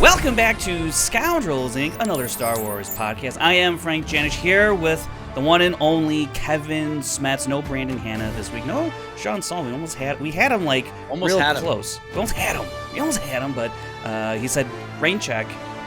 Welcome back to Scoundrels, Inc., another Star Wars podcast. I am Frank Janish here with the one and only Kevin Smets. No Brandon Hanna this week. No Sean Sullivan. We had him like almost real had close. Him. We almost had him, but he said rain check.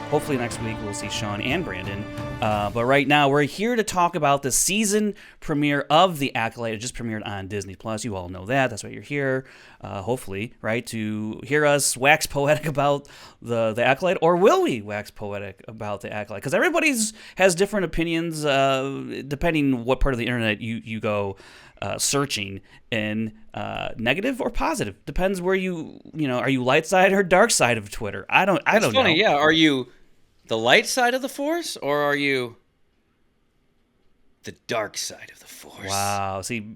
Hopefully next week we'll see Sean and Brandon. But right now we're here to talk about the season premiere of The Acolyte. It just premiered on Disney Plus. You all know that. That's why you're here. Hopefully, right, to hear us wax poetic about the Acolyte, or will we wax poetic about The Acolyte? Because everybody has different opinions depending what part of the internet you go searching in, negative or positive. Depends where are you light side or dark side of Twitter. I don't know. It's funny, yeah. Are you the light side of the Force, or are you the dark side of the Force? Wow. See,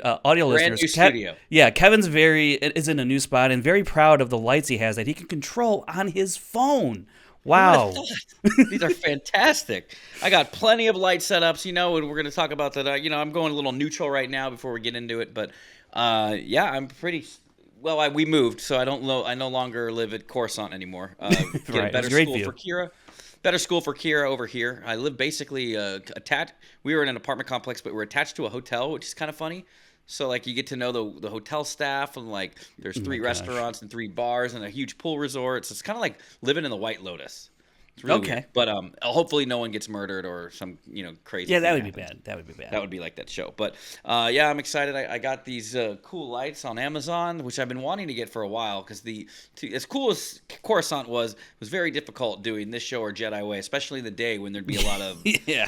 audio Brand listeners. New studio. Yeah, Kevin's is in a new spot and very proud of the lights he has that he can control on his phone. Wow. These are fantastic. I got plenty of light setups, and we're going to talk about that. I'm going a little neutral right now before we get into it, but yeah, I'm pretty. Well, we moved, so I no longer live at Coruscant anymore. Get Right. a better school for Kira. Better school for Kira over here. I live basically attached. We were in an apartment complex, but we're attached to a hotel, which is kind of funny. So, like, you get to know the hotel staff, and, like, there's 3 restaurants and 3 bars and a huge pool resort. So it's kind of like living in the White Lotus. It's really weird. But hopefully no one gets murdered or some crazy. Yeah, that would be bad. That would be bad. That would be like that show. But yeah, I'm excited. I got these cool lights on Amazon, which I've been wanting to get for a while, because as cool as Coruscant was, it was very difficult doing this show or Jedi Way, especially in the day when there'd be a lot of yeah,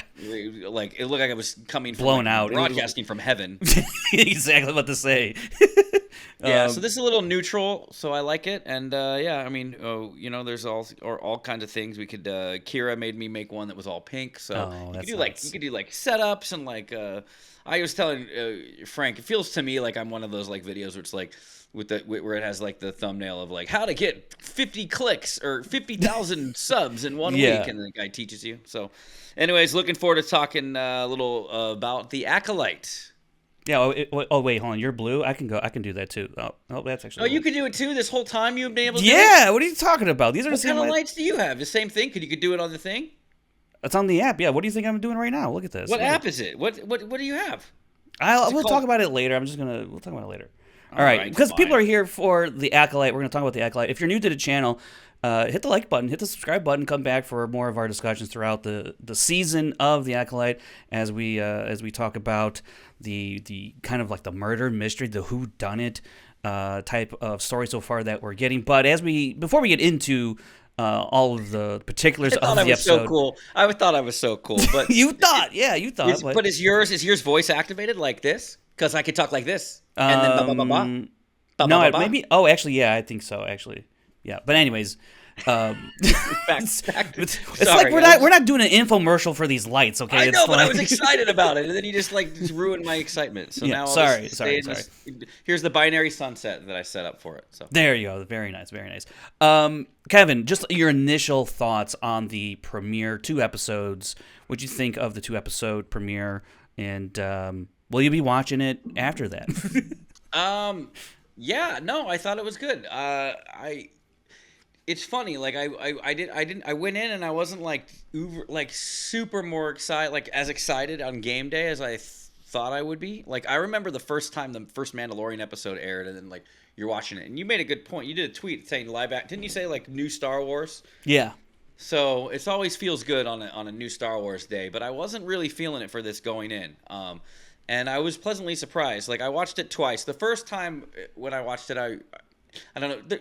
like it looked like I was coming from blown out, broadcasting from heaven. Exactly what to say. Yeah, so this is a little neutral, so I like it, and yeah, I mean, there's all kinds of things we could. Kira made me make one that was all pink, so you could do like setups and like. I was telling Frank, it feels to me like I'm one of those like videos where it's like where it has like the thumbnail of like how to get 50 clicks or 50,000 subs in 1 week, and the guy teaches you. So, anyways, looking forward to talking a little about The Acolyte. Yeah. Oh, wait, hold on. You're blue. I can go. I can do that too. Oh, that's actually. Oh, you could do it too. This whole time you've been able to. Yeah. Do it? What are you talking about? These are what the same kind of lights do you have? The same thing? You could do it on the thing? It's on the app. Yeah. What do you think I'm doing right now? Look at this. What app is it? What do you have? We'll talk about it later. We'll talk about it later. All right. Because people are here for The Acolyte. We're going to talk about The Acolyte. If you're new to the channel, hit the like button, hit the subscribe button, come back for more of our discussions throughout the season of The Acolyte as we talk about the kind of like the murder mystery, the whodunit type of story so far that we're getting. But before we get into all of the particulars of the episode, I thought I was so cool, but you thought. But is yours voice activated like this? Because I could talk like this, and then blah, blah, blah, blah. No, maybe. Oh, actually, yeah, I think so. Actually, yeah. But anyways. It's like we're not doing an infomercial for these lights, okay? I know, but I was excited about it, and then you just ruined my excitement. So now sorry. Here's the binary sunset that I set up for it. So there you go. Very nice. Kevin, just your initial thoughts on the premiere 2 episodes. What'd you think of the 2-episode premiere, and will you be watching it after that? Yeah, no, I thought it was good. It's funny, like I went in and I wasn't super more excited, as excited on game day as I thought I would be. Like, I remember the first time the first Mandalorian episode aired, and then you're watching it, and you made a good point. You did a tweet saying live act. Didn't you say new Star Wars? Yeah. So it always feels good on a new Star Wars day, but I wasn't really feeling it for this going in. And I was pleasantly surprised. Like, I watched it twice. The first time when I watched it, I don't know.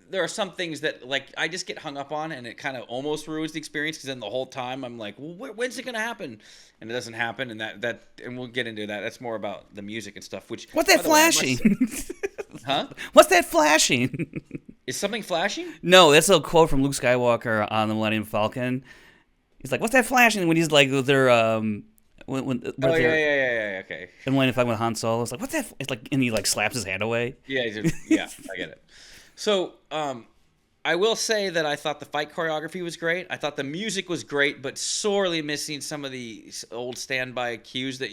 There are some things that I just get hung up on, and it kind of almost ruins the experience, because then the whole time I'm like, well, when's it gonna happen? And it doesn't happen, and and we'll get into that. That's more about the music and stuff. What's that flashing? Huh? What's that flashing? Is something flashing? No, that's a quote from Luke Skywalker on the Millennium Falcon. He's like, "What's that flashing?" When he's like, they're okay. And when Falcon with Han Solo, it's like, "What's that?" It's like, and he slaps his hand away. Yeah, yeah, I get it. So, I will say that I thought the fight choreography was great. I thought the music was great, but sorely missing some of the old standby cues that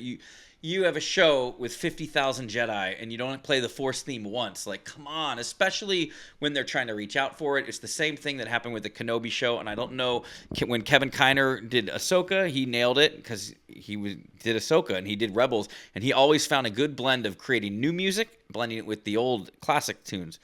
you have a show with 50,000 Jedi and you don't play the Force theme once. Like, come on, especially when they're trying to reach out for it. It's the same thing that happened with the Kenobi show. And I don't know, when Kevin Kiner did Ahsoka, he nailed it because did Ahsoka and he did Rebels. And he always found a good blend of creating new music, blending it with the old classic tunes.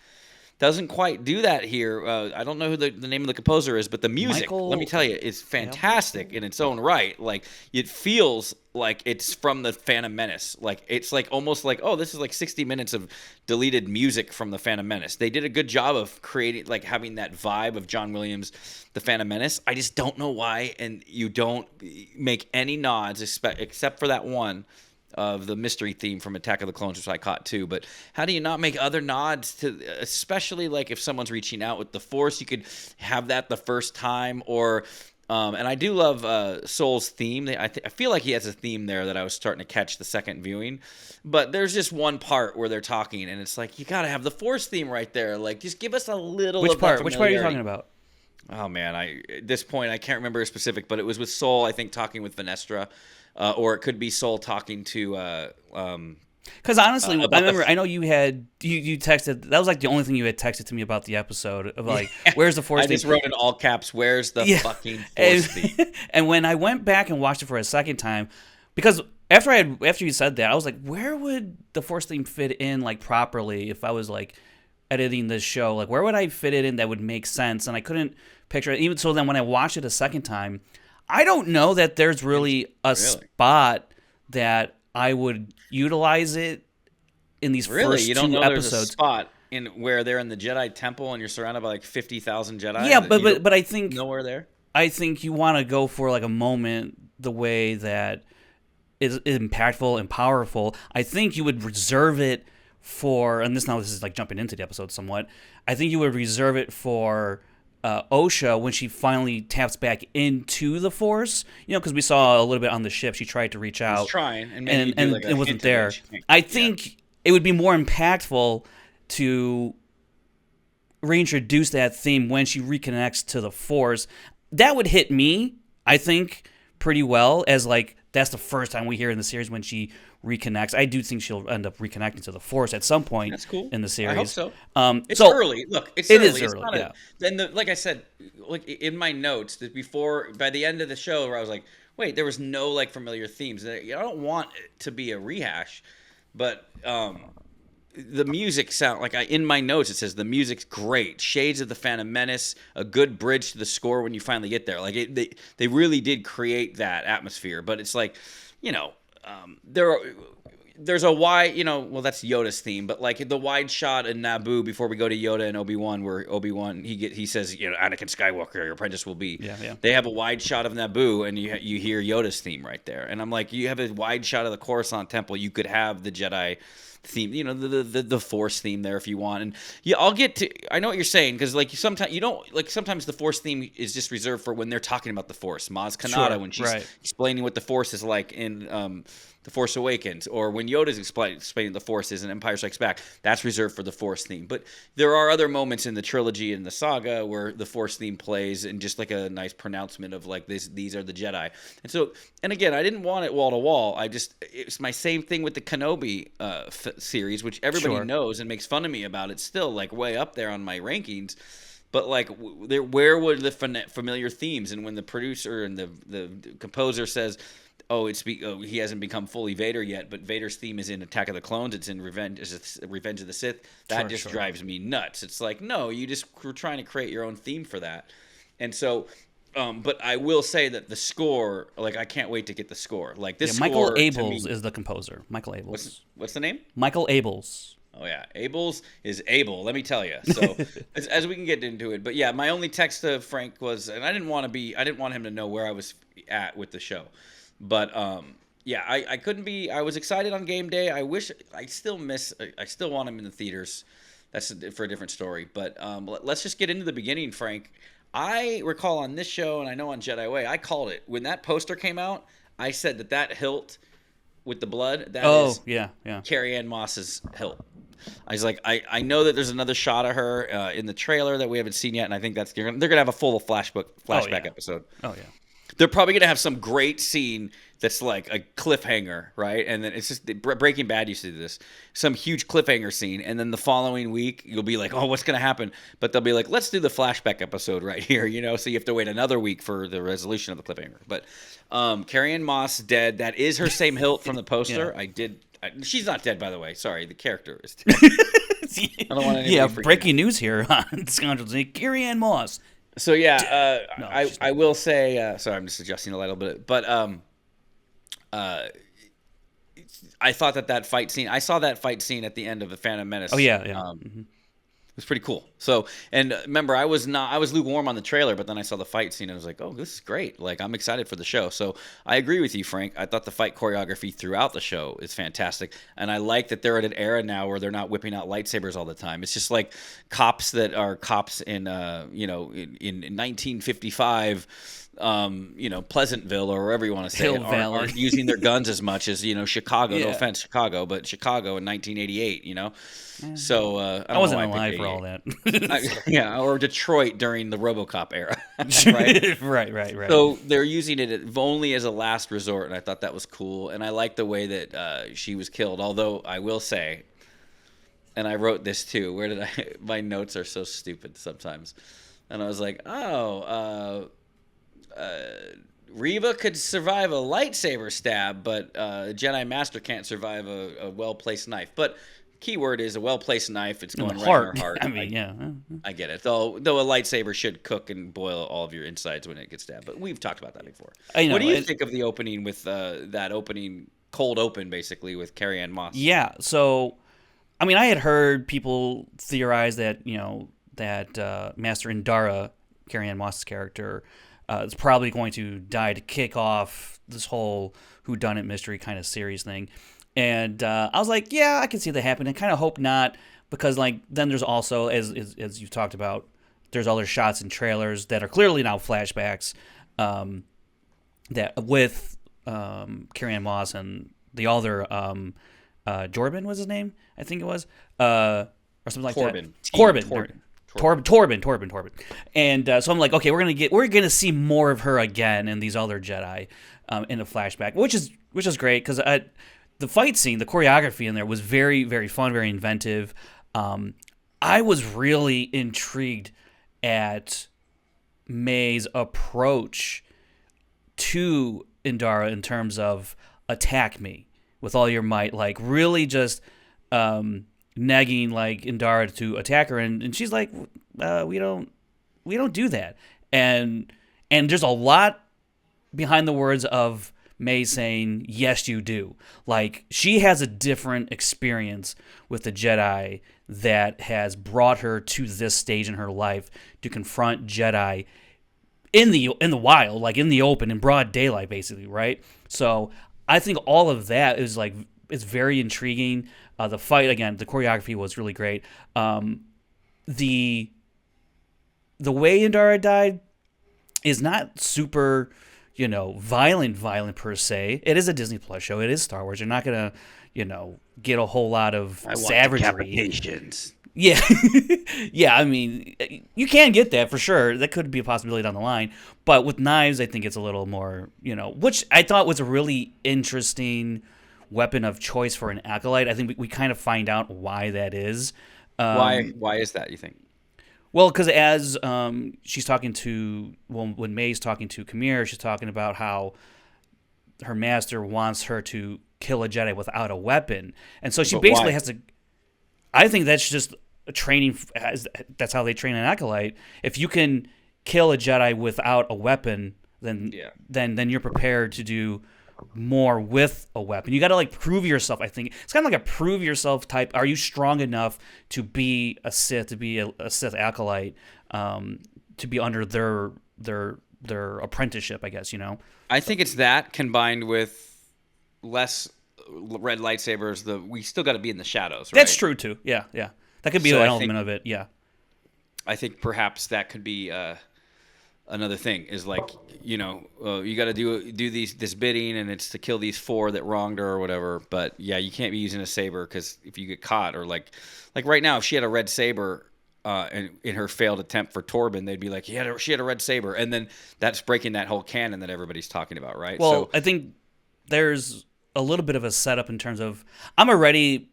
Doesn't quite do that here. I don't know who the name of the composer is, but the music, let me tell you, is fantastic in its own right. Like, it feels like it's from the Phantom Menace. Like, it's like almost like, oh, this is like 60 minutes of deleted music from the Phantom Menace. They did a good job of creating, like, having that vibe of John Williams' The Phantom Menace. I just don't know why, and you don't make any nods except for that one of the mystery theme from Attack of the Clones, which I caught too. But how do you not make other nods to, especially like if someone's reaching out with the Force, you could have that the first time, or and I do love Soul's theme. I feel like he has a theme there that I was starting to catch the second viewing. But there's just one part where they're talking, and it's like, you got to have the Force theme right there. Like, just give us a little Which of part? that Which part are you talking about? Oh, man, at this point, I can't remember a specific, but it was with Soul, I think, talking with Venestra. Or it could be Soul talking to because honestly, I know you texted. That was like the only thing you had texted to me about the episode of like, where's the Force theme? I just wrote in all caps, where's the fucking Force theme? And when I went back and watched it for a second time, because after you said that, I was like, where would the Force theme fit in like properly if I was like editing this show? Like, where would I fit it in that would make sense? And I couldn't picture it. Even so, then when I watched it a second time, I don't know that there's really a spot that I would utilize it in these first you don't two know episodes. There's a spot in where they're in the Jedi Temple and you're surrounded by like 50,000 Jedi. Yeah, but I think nowhere there. I think you want to go for like a moment the way that is impactful and powerful. I think you would reserve it for, and this is like jumping into the episode somewhat. I think you would reserve it for Osha when she finally taps back into the Force, because we saw a little bit on the ship. She tried to reach out, trying, and it wasn't there. I think it would be more impactful to reintroduce that theme when she reconnects to the Force. That would hit me, I think, pretty well as like that's the first time we hear in the series when she reconnects. I do think she'll end up reconnecting to the Force at some point. That's cool. In the series. I hope so. It's early. Look, it's early. It is early. Yeah. Then, like I said, like in my notes, that by the end of the show, where I was like, wait, there was no like familiar themes. I don't want it to be a rehash, but the music sound like in my notes it says the music's great, shades of the Phantom Menace, a good bridge to the score when you finally get there. Like they really did create that atmosphere. But it's like, there's a wide, well, that's Yoda's theme, but like the wide shot in Naboo before we go to Yoda and Obi-Wan, where Obi-Wan he says, Anakin Skywalker, your apprentice will be. Yeah. They have a wide shot of Naboo, and you hear Yoda's theme right there, and I'm like, you have a wide shot of the Coruscant Temple, you could have the Jedi theme, the Force theme there if you want. And I'll get to, I know what you're saying, because like sometimes you don't like, sometimes the Force theme is just reserved for when they're talking about the Force. Maz Kanata, when she's explaining what the Force is like in The Force Awakens, or when Yoda's explaining the Force is in Empire Strikes Back, that's reserved for the Force theme. But there are other moments in the trilogy and the saga where the Force theme plays, and just like a nice pronouncement of like these are the Jedi. And so, and again, I didn't want it wall to wall. It's my same thing with the Kenobi series, which everybody knows and makes fun of me about. It's still like way up there on my rankings. But like, where were the familiar themes? And when the producer and the composer says, he hasn't become fully Vader yet, but Vader's theme is in Attack of the Clones. It's in Revenge of the Sith. That drives me nuts. It's like, no, you just were trying to create your own theme for that. And so, but I will say that the score, like, I can't wait to get the score. Like this Michael score, Abels is the composer. Michael Abels. What's the name? Michael Abels. Oh yeah, Abels is able. Let me tell you. So as we can get into it, but yeah, my only text to Frank was, and I didn't want him to know where I was at with the show. But I couldn't be. I was excited on game day. I still want him in the theaters. That's for a different story. But let's just get into the beginning, Frank. I recall on this show, and I know on Jedi Way, I called it when that poster came out. I said that hilt with the blood. That is Carrie-Anne Moss's hilt. I was like, I know that there's another shot of her in the trailer that we haven't seen yet, and I think they're gonna have a full flashback episode. Oh yeah. they're probably gonna have some great scene that's like a cliffhanger, right? And then it's just Breaking Bad used to do this, some huge cliffhanger scene, and then the following week you'll be like, oh, what's gonna happen? But they'll be like, let's do the flashback episode right here, you know. So you have to wait another week for the resolution of the cliffhanger. But Carrie-Anne Moss dead. That is her same hilt from the poster. She's not dead, by the way. Sorry, the character is dead. I don't want breaking news here on Scoundrels. Carrie-Anne Moss. So I will say. Sorry, I'm just adjusting a little bit, but I thought that fight scene. I saw that fight scene at the end of The Phantom Menace. Oh yeah. It was pretty cool. So, and remember, I was lukewarm on the trailer, but then I saw the fight scene and I was like, oh, this is great. Like, I'm excited for the show. So I agree with you, Frank. I thought the fight choreography throughout the show is fantastic. And I like that they're at an era now where they're not whipping out lightsabers all the time. It's just like cops that are cops in, in 1955, Pleasantville or wherever you want to say it, aren't using their guns as much as, Chicago. No offense, Chicago, but Chicago in 1988, So I wasn't alive for all that. Or Detroit during the RoboCop era, right? right. So they're using it only as a last resort, and I thought that was cool. And I like the way that she was killed. Although I will say, and I wrote this too. Where did my notes are so stupid sometimes, and I was like, Reva could survive a lightsaber stab, but Jedi Master can't survive a well-placed knife. But keyword is a well-placed knife. It's going right in her heart. I mean, I get it. Though a lightsaber should cook and boil all of your insides when it gets stabbed. But we've talked about that before. What do you think of the opening with that opening, cold open, basically, with Carrie-Anne Moss? Yeah, so, I mean, I had heard people theorize that, that Master Indara, Carrie-Anne Moss's character, is probably going to die to kick off this whole whodunit mystery kind of series thing. And I was like, yeah, I can see that happening. I kind of hope not, because then there's also, as you've talked about, there's other shots and trailers that are clearly now flashbacks that with Carrie-Anne Moss and the other Jorben was his name, I think it was, or something like Corbin. that. Torben. And so I'm like, okay, we're gonna see more of her again and these other Jedi in the flashback, which is great, because the fight scene, the choreography in there was very, very fun, very inventive. I was really intrigued at May's approach to Indara in terms of attack me with all your might, like really just negging like Indara to attack her, and she's like, we don't do that, and there's a lot behind the words of May saying, yes, you do. Like, she has a different experience with the Jedi that has brought her to this stage in her life to confront Jedi in the wild, like in the open, in broad daylight, basically, right? So I think all of that is very intriguing. The fight, again, the choreography was really great. The way Indara died is not super, violent per se. It is a Disney Plus show. It is Star Wars. You're not gonna, get a whole lot of savagery. Decapitations. Yeah, yeah. I mean, you can get that for sure. That could be a possibility down the line. But with knives, I think it's a little more, which I thought was a really interesting weapon of choice for an acolyte. I think we kind of find out why that is. Why is that, you think? Well, because as she's talking to, when May's talking to Kamir, she's talking about how her master wants her to kill a Jedi without a weapon. And so she basically has to, I think that's just a training, that's how they train an acolyte. If you can kill a Jedi without a weapon, then you're prepared to do more with a weapon. You got to prove yourself. I think it's kind of like a prove yourself type. Are you strong enough to be a Sith, to be a Sith acolyte, to be under their apprenticeship, I guess, I think it's that combined with less red lightsabers. We still got to be in the shadows, right? That's true too. Yeah. That could be an element of it. Yeah. I think perhaps that could be another thing is you got to do this bidding, and it's to kill these 4 that wronged her or whatever. But yeah, you can't be using a saber, because if you get caught, or like right now, if she had a red saber, in her failed attempt for Torben, they'd be like, she had a red saber, and then that's breaking that whole canon that everybody's talking about, right? Well, so I think there's a little bit of a setup in terms of I'm already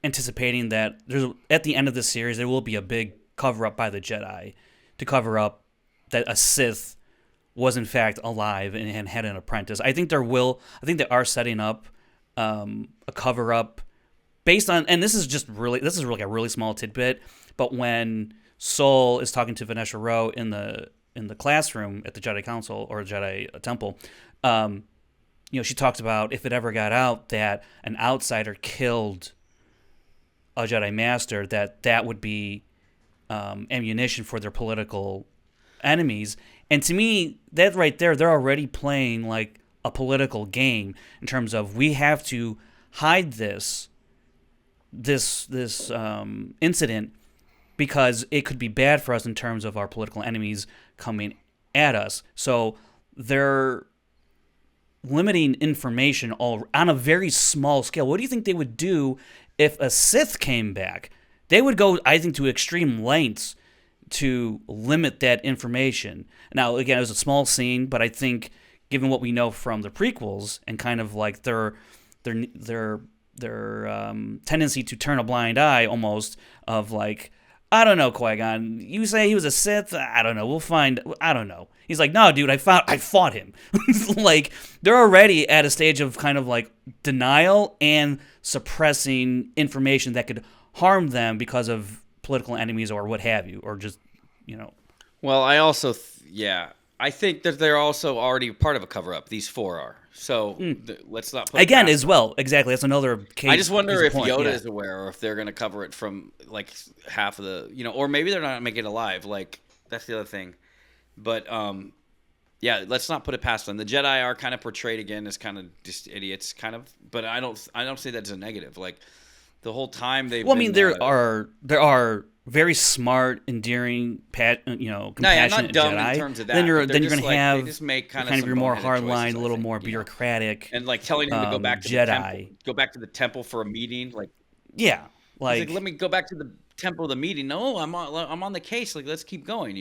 anticipating that at the end of this series there will be a big cover up by the Jedi to cover up that a Sith was in fact alive and had an apprentice. I think they are setting up a cover up based on, and this is really like a really small tidbit, but when Sol is talking to Vanessa Rowe in the classroom at the Jedi Council or Jedi Temple, she talks about if it ever got out that an outsider killed a Jedi Master, that would be ammunition for their political enemies. And to me, that right there, they're already playing like a political game in terms of we have to hide this incident because it could be bad for us in terms of our political enemies coming at us. So they're limiting information all on a very small scale. What do you think they would do if a Sith came back? They would go, I think, to extreme lengths to limit that information. Now, again, it was a small scene, but I think given what we know from the prequels and kind of like their tendency to turn a blind eye almost of like, I don't know, Qui-Gon, you say he was a Sith? I don't know. We'll find. I don't know. He's like, no, dude, I fought him. Like, they're already at a stage of kind of like denial and suppressing information that could harm them because of political enemies or what have you, or just, Well, I also, I think that they're also already part of a cover-up. These four are. So let's not put again as well. Exactly, that's another case. I just wonder if Yoda is aware, or if they're going to cover it from like half of the, or maybe they're not making it alive. Like that's the other thing. But let's not put it past them. The Jedi are kind of portrayed again as kind of just idiots, kind of. But I don't say that as a negative. Like the whole time they've. Well, I mean, there are very smart, endearing, compassionate not dumb Jedi. In terms of that. Then you're going to have just make kind of your more hardline, a little more bureaucratic, and like telling him to go back to Jedi. the temple, go back to the temple for a meeting. Like like let me go back to the temple of the meeting. No, I'm on the case. Like let's keep going.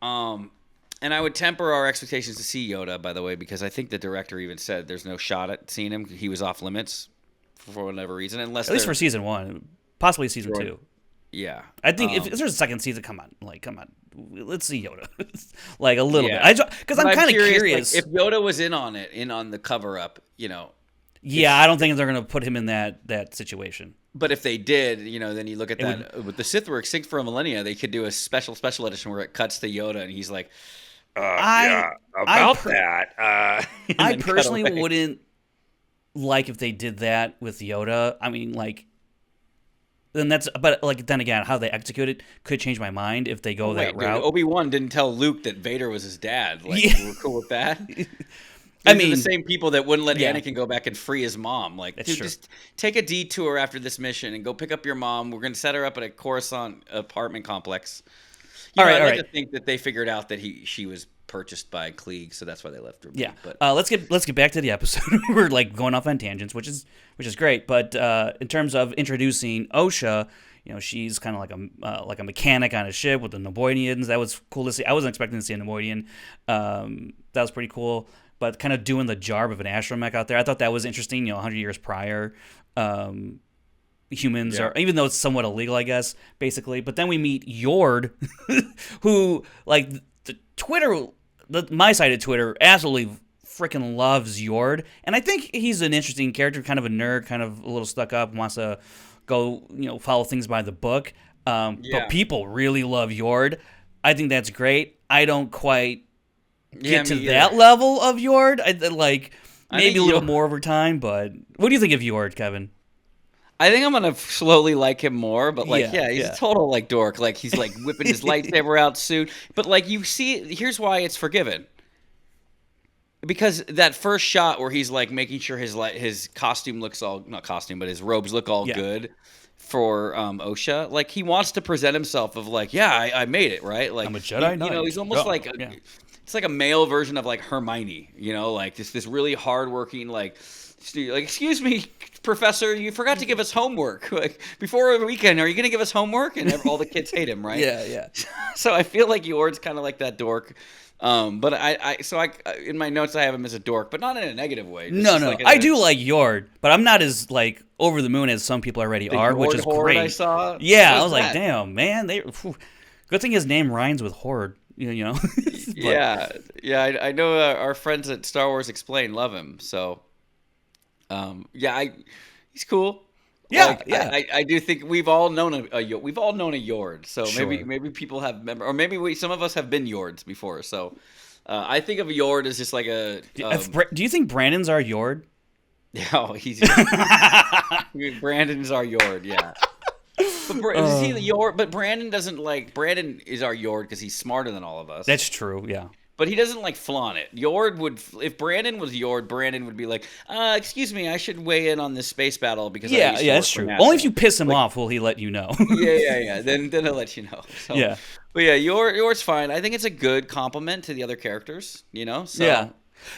And I would temper our expectations to see Yoda, by the way, because I think the director even said there's no shot at seeing him. He was off limits for whatever reason, at least for season 1, possibly season 2. Yeah, I think if there's a second season, come on, let's see Yoda, like a little bit. Because I'm kind of curious if Yoda was in on the cover up, Yeah, I don't think they're gonna put him in that situation. But if they did, then you look at that with the Sith were extinct for a millennia, they could do a special edition where it cuts to Yoda and he's like, that. I personally wouldn't like if they did that with Yoda. I mean, like. Then again, how they execute it could change my mind if they go that route. Obi-Wan didn't tell Luke that Vader was his dad. Like, we're cool with that. I mean, the same people that wouldn't let Anakin go back and free his mom. Like, dude, true. Just take a detour after this mission and go pick up your mom. We're going to set her up at a Coruscant apartment complex. I'd like to think that they figured out that she was purchased by Klieg, so that's why they left her. Yeah. But let's get back to the episode. We're like going off on tangents, which is great. But in terms of introducing Osha, she's kind of like a mechanic on a ship with the Nemoidians. That was cool to see. I wasn't expecting to see a Nemoidian. That was pretty cool. But kind of doing the job of an astromech out there, I thought that was interesting. 100 years prior, humans are, even though it's somewhat illegal, I guess, basically. But then we meet Yord, who like my side of Twitter absolutely freaking loves Yord, and I think he's an interesting character, kind of a nerd, kind of a little stuck up, wants to go, follow things by the book. But people really love Yord. I think that's great. I don't quite get to that level of Yord. Maybe a little more over time, but what do you think of Yord, Kevin? I think I'm gonna slowly like him more, but he's a total dork. Like he's whipping his lightsaber out soon. But you see, here's why it's forgiven. Because that first shot where he's making sure his costume looks not costume, but his robes look all good for Osha. He wants to present himself of I made it, right? I'm a Jedi Knight. He's almost it's like a male version of like Hermione, you know, like this really hardworking like excuse me, professor, you forgot to give us homework. Like before the weekend, are you gonna give us homework? And all the kids hate him, right? Yeah. So I feel like Yord's kind of like that dork. But I in my notes I have him as a dork, but not in a negative way. No. Like I do like Yord, but I'm not as like over the moon as some people already are, which is great. I saw. Yeah, I was like, damn, man, good thing his name rhymes with horde. You know. Yeah. I know our friends at Star Wars Explained love him. So, he's cool. Yeah, I do think we've all known a Yord. So sure. maybe people have or maybe some of us have been Yords before. So, I think of a Yord as just like a. Do you think Brandon's our Yord? Yeah, he's. Brandon's our Yord. Yeah. But is he the Yord? But Brandon doesn't like. Brandon is our Yord because he's smarter than all of us. That's true. Yeah. But he doesn't like flaunt it. Yord would, if Brandon was Yord, Brandon would be like, "Excuse me, I should weigh in on this space battle because that's true. Only if you piss him off will he let you know. yeah. Then he'll let you know. So, yeah. But yeah, Yord's fine. I think it's a good compliment to the other characters. You know. So. Yeah.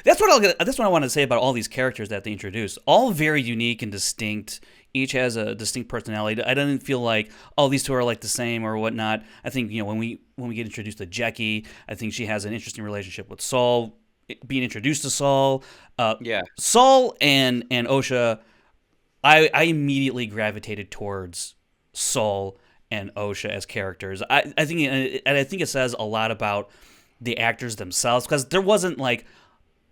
That's what I want to say about all these characters that they introduced. All very unique and distinct. Each has a distinct personality. I don't feel like, these two are like the same or whatnot. I think, when we get introduced to Jackie, I think she has an interesting relationship with Saul. Being introduced to Saul, Saul and Osha, I immediately gravitated towards Saul and Osha as characters. I think it says a lot about the actors themselves because there wasn't like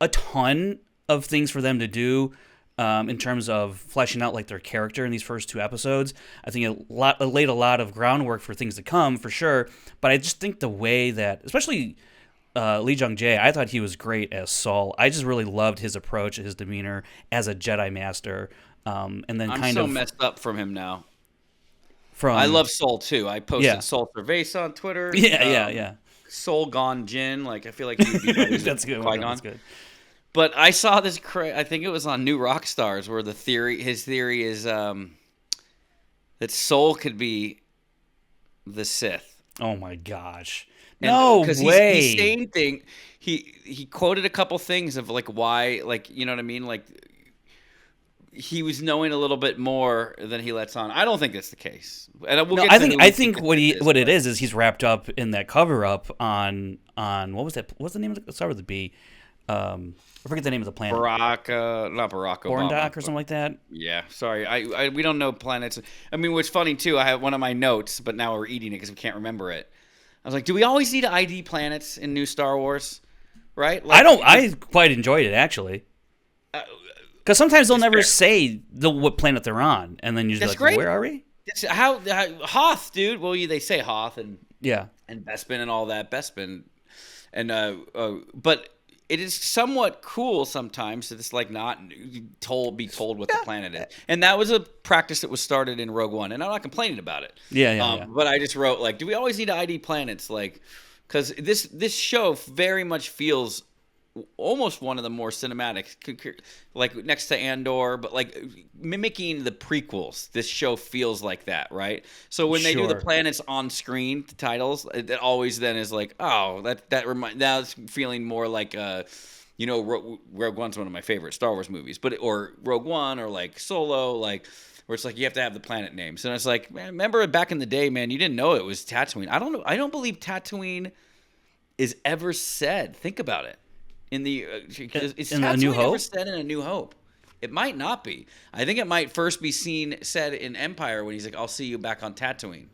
a ton of things for them to do. In terms of fleshing out like their character in these first 2 episodes, I think it laid a lot of groundwork for things to come for sure. But I just think the way that, especially Lee Jung-jae, I thought he was great as Saul. I just really loved his approach, his demeanor as a Jedi Master. And then I'm so messed up from him now. I love Saul too. I posted Saul Cerveza on Twitter. Yeah. Soul Gone Jin. Like I feel like he'd be that's good. That's good. But I saw this. I think it was on New Rockstars where his theory is that Soul could be the Sith. Oh my gosh! No way. He's saying thing. He quoted a couple things of like why, like you know what I mean, like he was knowing a little bit more than he lets on. I don't think that's the case. And I think what it is he's wrapped up in that cover up on what was that? What's the name of the? Start with the B. I forget the name of the planet. Not Barack Obama. Borndock or something like that. Yeah, sorry. We don't know planets. I mean, what's funny too, I have one of my notes, but now we're eating it because we can't remember it. I was like, do we always need to ID planets in new Star Wars? Right? Like, I quite enjoyed it actually. Because sometimes they'll never say what planet they're on, and then you're just like, where are we? How Hoth, dude? Well, they say Hoth and Bespin and all that. Bespin, and but. It is somewhat cool sometimes to just like not be told what the planet is, and that was a practice that was started in Rogue One, and I'm not complaining about it. Yeah. But I just wrote like, do we always need to ID planets? Like, because this show very much feels almost one of the more cinematic, like next to Andor, but like mimicking the prequels. This show feels like that, right? So when they do the planets on screen, the titles, it always then is like, now it's feeling more like Rogue One's one of my favorite Star Wars movies, or Rogue One or like Solo, like where it's like you have to have the planet names. And it's like, man, remember back in the day, man, you didn't know it was Tatooine. I don't know. I don't believe Tatooine is ever said. Think about it. In the New Hope? Ever said in A New Hope? It might not be. I think it might first be said in Empire when he's like, "I'll see you back on Tatooine."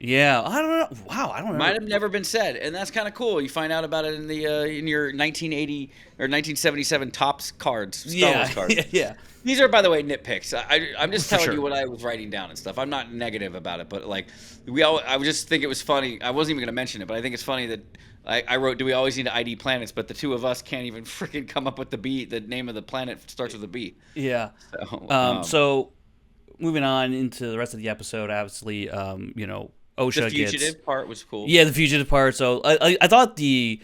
Yeah, I don't know. Wow, I don't know. Might have never been said, and that's kind of cool. You find out about it in the in your 1980 or 1977 Topps cards, Star Wars cards. Yeah. These are, by the way, nitpicks. I'm just telling you what I was writing down and stuff. I'm not negative about it, but like I would just think it was funny. I wasn't even going to mention it, but I think it's funny that I wrote, "Do we always need to ID planets?" But the two of us can't even freaking come up with the name of the planet starts with a B. Yeah. So moving on into the rest of the episode, obviously, Osha the fugitive part was cool. Yeah, the fugitive part. So I thought the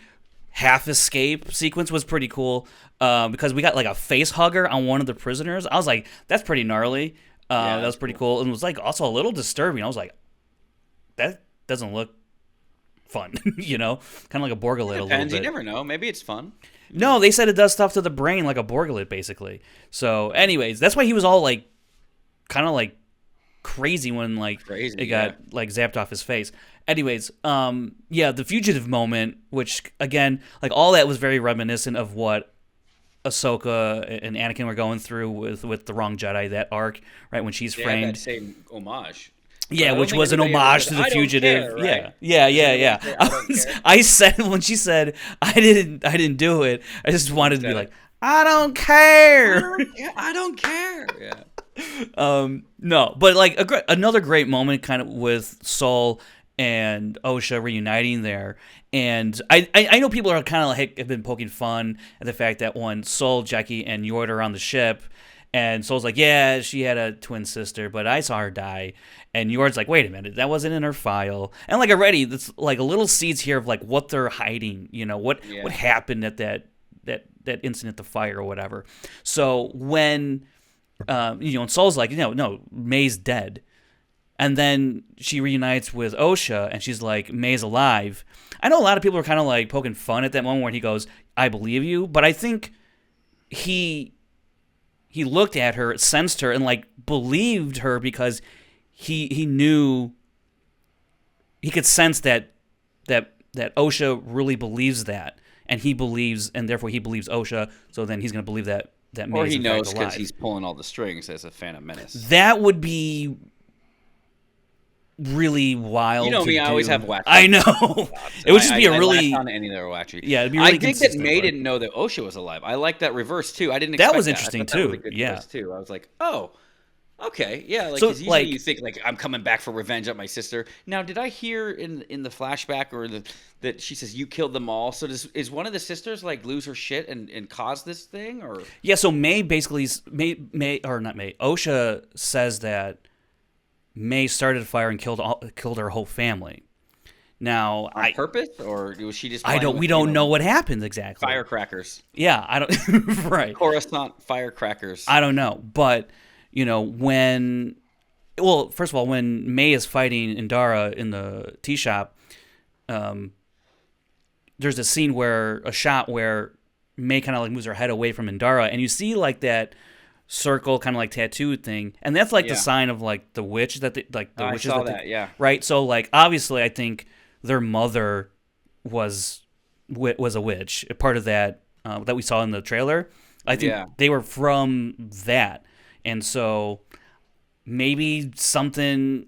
half escape sequence was pretty cool because we got like a face hugger on one of the prisoners. I was like, that's pretty gnarly. That was pretty cool. And it was like also a little disturbing. I was like, that doesn't look fun, kind of like a Borgulate a little bit. You never know. Maybe it's fun. No, they said it does stuff to the brain like a Borgulate, basically. So, anyways, that's why he was all like, kind of like crazy when it got like zapped off his face. Anyways, the fugitive moment, which again, like all that was very reminiscent of what Ahsoka and Anakin were going through with the wrong Jedi, that arc, right, when she's framed. That same homage. Yeah, which was an homage to the fugitive. Care, right? Yeah. I said when she said I didn't do it, I just wanted to be like, I don't care. I don't care. Yeah. No, but like another great moment, kind of with Sol and Osha reuniting there. And I know people are kind of like have been poking fun at the fact that when Sol, Jackie, and Yoda are on the ship, and Sol's like, yeah, she had a twin sister, but I saw her die. And Yorda's like, wait a minute, that wasn't in her file. And like already, it's like a little seeds here of like what they're hiding, what happened at that incident, the fire or whatever. So when, and Sol's like, no, May's dead. And then she reunites with Osha, and she's like, May's alive. I know a lot of people are kind of like poking fun at that moment where he goes, I believe you. But I think he looked at her, sensed her, and like believed her because he knew, he could sense that Osha really believes that. And he believes, and therefore he believes Osha, so then he's going to believe that May's or he knows because he's pulling all the strings as a Phantom Menace. That would be really wild. You know me, I always have wacky. I know. It would just be a really on any that are wacky. Yeah, it'd be really I think that May didn't know that Osha was alive. I like that reverse too. I didn't expect that was interesting too. That was a good yeah. too. I was like, oh, okay, yeah. Like, so, usually like, you think like I'm coming back for revenge on my sister. Now, did I hear in the flashback or that she says you killed them all? So is one of the sisters like lose her shit and cause this thing or? Yeah. So May basically Osha says that May started a fire and killed her whole family. Now, on purpose, or was she just? We don't know what happened exactly. Firecrackers. Yeah, I don't. Right. Coruscant firecrackers. I don't know, but when first of all, when May is fighting Indara in the tea shop, there's a scene a shot where May kind of like moves her head away from Indara, and you see like that circle kind of like tattooed thing, and that's like the sign of like the witch that the witches I saw that, yeah, right. So like obviously I think their mother was a witch, a part of that that we saw in the trailer. I think they were from that, and so maybe something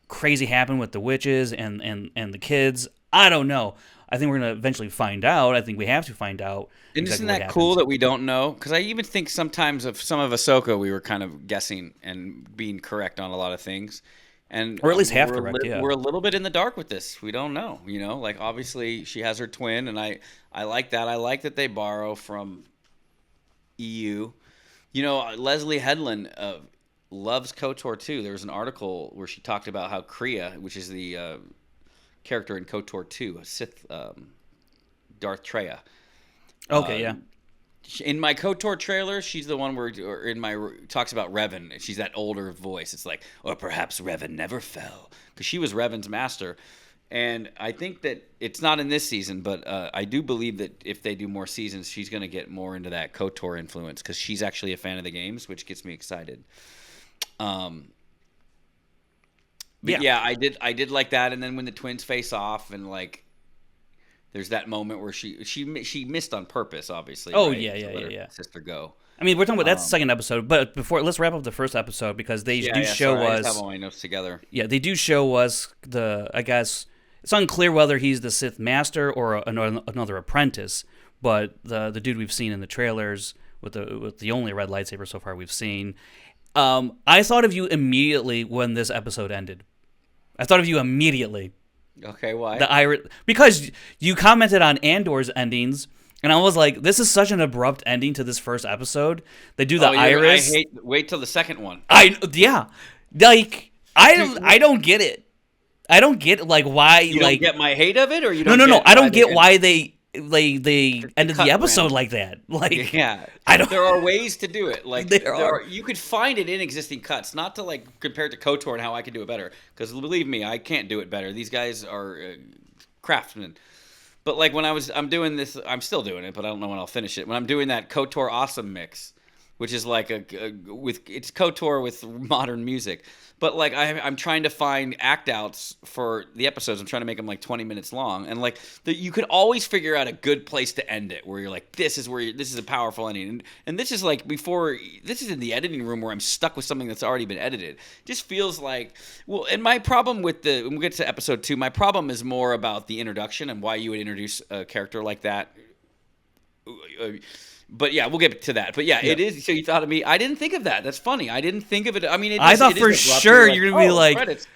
crazy happened with the witches and the kids. I don't know. I think we're going to eventually find out. I think we have to find out. And isn't that cool that we don't know? Because I even think sometimes of some of Ahsoka, we were kind of guessing and being correct on a lot of things. Or at least half correct, yeah. We're a little bit in the dark with this. We don't know, Like, obviously, she has her twin, and I like that. I like that they borrow from EU. Leslie Headland loves KOTOR, too. There was an article where she talked about how Kriya, which is the character in KOTOR 2, a Sith Darth Treya. Okay, yeah. In my KOTOR trailer, she's the one where talks about Revan. She's that older voice. It's like, or perhaps Revan never fell, because she was Revan's master. And I think that it's not in this season, but I do believe that if they do more seasons, she's going to get more into that KOTOR influence, because she's actually a fan of the games, which gets me excited. Yeah, I did like that. And then when the twins face off, and like, there's that moment where she missed on purpose, obviously. Oh, right? Yeah. Sister go. I mean, we're talking about that's the second episode, but let's wrap up the first episode, because they do show us. I just have all my notes together. Yeah, they do show us I guess it's unclear whether he's the Sith Master or another apprentice, but the dude we've seen in the trailers with the only red lightsaber so far we've seen. I thought of you immediately when this episode ended. I thought of you immediately. Okay, why? Because you commented on Andor's endings, and I was like, this is such an abrupt ending to this first episode. They do the iris. Wait till the second one. Like I don't get it. I don't get like why you like don't get my hate of it, or you don't. No. I don't get why they ended the episode like that. Like, yeah, there are ways to do it. Like you could find it in existing cuts, not to like compare it to KOTOR and how I can do it better. Because believe me, I can't do it better. These guys are craftsman. But like when I'm doing this, I'm still doing it, but I don't know when I'll finish it. When I'm doing that KOTOR Awesome mix, which is like it's KOTOR with modern music. But like I'm trying to find act outs for the episodes. I'm trying to make them like 20 minutes long, and like you could always figure out a good place to end it, where you're like, this is a powerful ending, and this is like this is in the editing room where I'm stuck with something that's already been edited. It just feels like and my problem with when we get to episode 2, my problem is more about the introduction and why you would introduce a character like that. But yeah, we'll get to that. But yeah, it is. So you thought of me. I didn't think of that. That's funny. I didn't think of it. I mean, I thought for sure you're gonna be like, credits.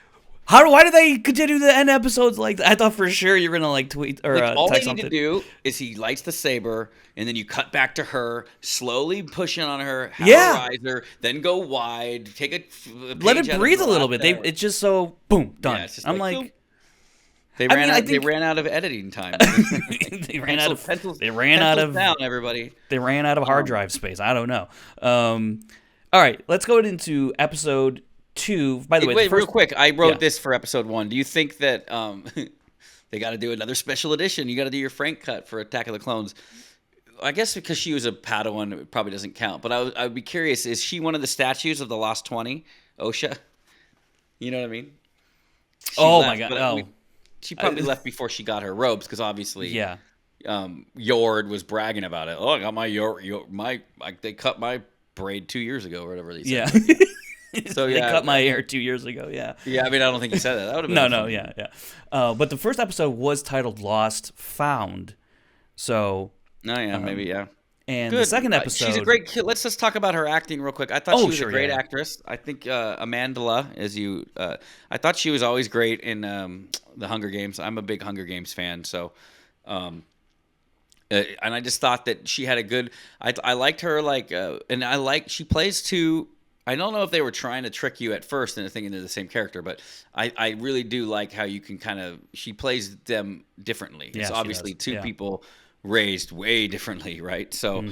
Why do they continue to end episodes like that? I thought for sure you're gonna like tweet or all text they need something. to do is he lights the saber, and then you cut back to her, slowly pushing on her, have a riser, then go wide, take a let it breathe a little bit. It's just so boom done. Yeah, I'm like. Boom. They ran out of editing time. They ran out of hard drive space. I don't know. All right, let's go into episode 2. By the way, wait, real quick. I wrote this for episode 1. Do you think that they got to do another special edition? You got to do your Frank cut for Attack of the Clones. I guess because she was a Padawan, it probably doesn't count. But I would be curious: is she one of the statues of the Lost 20, Osha? You know what I mean? My God! She probably left before she got her robes, because obviously, Yord was bragging about it. Oh, I got they cut my braid 2 years ago, or whatever they said. Yeah. So they cut my hair 2 years ago. Yeah. Yeah, I mean, I don't think you said that. That would have been yeah. But the first episode was titled Lost Found. So. Oh yeah, maybe yeah. And the second episode, she's a great kid. Let's just talk about her acting real quick. I thought she was a great actress. I think Amandla, I thought she was always great in the Hunger Games. I'm a big Hunger Games fan, so, and I just thought that she had a good. I liked her, she plays two. I don't know if they were trying to trick you at first into thinking they're the same character, but I really do like how you can she plays them differently. Yeah, it's obviously two people raised way differently, right? So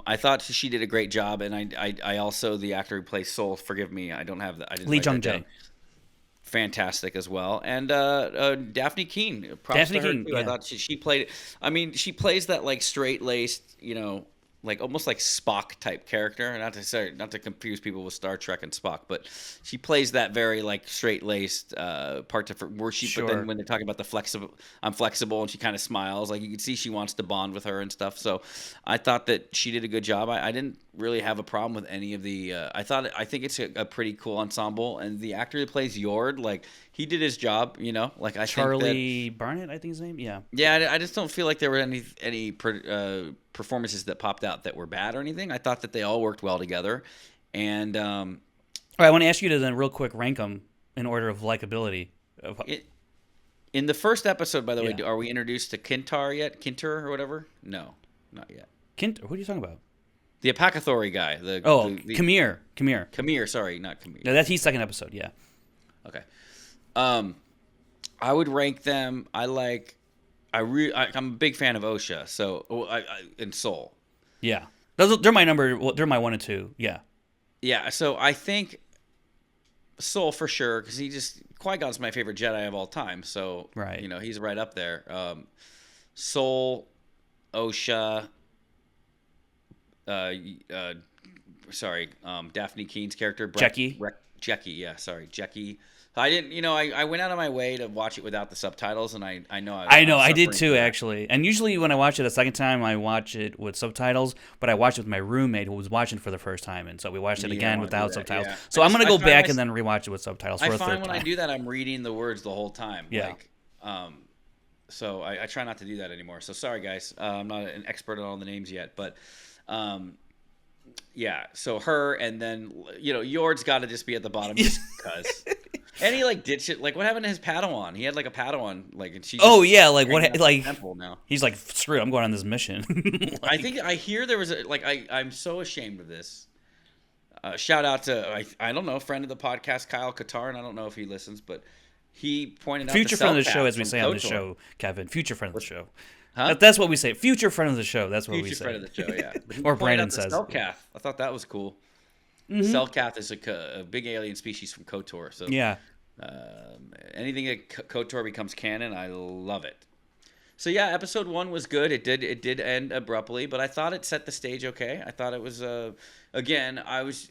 I thought she did a great job, and I also, the actor who plays Soul, forgive me, I don't have I didn't Lee Jung Jae, fantastic as well, and Daphne Keane, props to her too. Yeah. I thought she played. I mean, she plays that like straight laced, like almost like Spock type character. Not to confuse people with Star Trek and Spock, but she plays that very like straight laced part to where she. Sure. But then when they're talking about I'm flexible, and she kind of smiles, like you can see she wants to bond with her and stuff. So I thought that she did a good job. I didn't really have a problem with any of the. I think it's a pretty cool ensemble, and the actor that plays Yord, like he did his job. Like I Charlie Barnett, I think his name. Yeah. Yeah, I just don't feel like there were any performances that popped out that were bad or anything. I thought that they all worked well together, and all right, I want to ask you to then real quick rank them in order of likability. In the first episode, by the way, are we introduced to Kintar yet? Kintar or whatever? No, not yet. What are you talking about? The Apakathori guy. Kamir. Kamir, sorry, not Kamir. No, that's his second episode. Yeah. Okay. I would rank them. I'm a big fan of Osha, so and Soul. Yeah, they're my number. They're my 1 and 2. Yeah. Yeah, so I think Soul for sure, because Qui-Gon's my favorite Jedi of all time. So right, he's right up there. Soul, Osha. Daphne Keene's character, Jackie. Jackie. I didn't, I went out of my way to watch it without the subtitles, and I know I did too, actually. And usually when I watch it a second time, I watch it with subtitles, but I watched it with my roommate who was watching for the first time, and so we watched it again without subtitles. Yeah. So I'm going to go back and then rewatch it with subtitles for a third time. I find when I do that, I'm reading the words the whole time. Yeah. So I try not to do that anymore. So sorry, guys. I'm not an expert on all the names yet, but yeah. So her, and then Yord's got to just be at the bottom just because. And he did shit. Like, what happened to his Padawan? He had a Padawan, and she. Oh yeah, temple now. He's like, screw it, I'm going on this mission. I hear there was I'm so ashamed of this. Shout out to I don't know, friend of the podcast, Kyle Katar, and I don't know if he listens, but he pointed out future friend of the show, as we say on the show, Kevin. Future friend of the show. Huh? That's what we say. Future friend of the show. That's what we say. Future friend of the show. Yeah. Or Brandon says. Selkath. I thought that was cool. Mm-hmm. Selkath is a big alien species from KOTOR. So yeah, Anything that KOTOR becomes canon, I love it. So yeah, episode 1 was good. It did end abruptly, but I thought it set the stage okay. I thought it was again, I was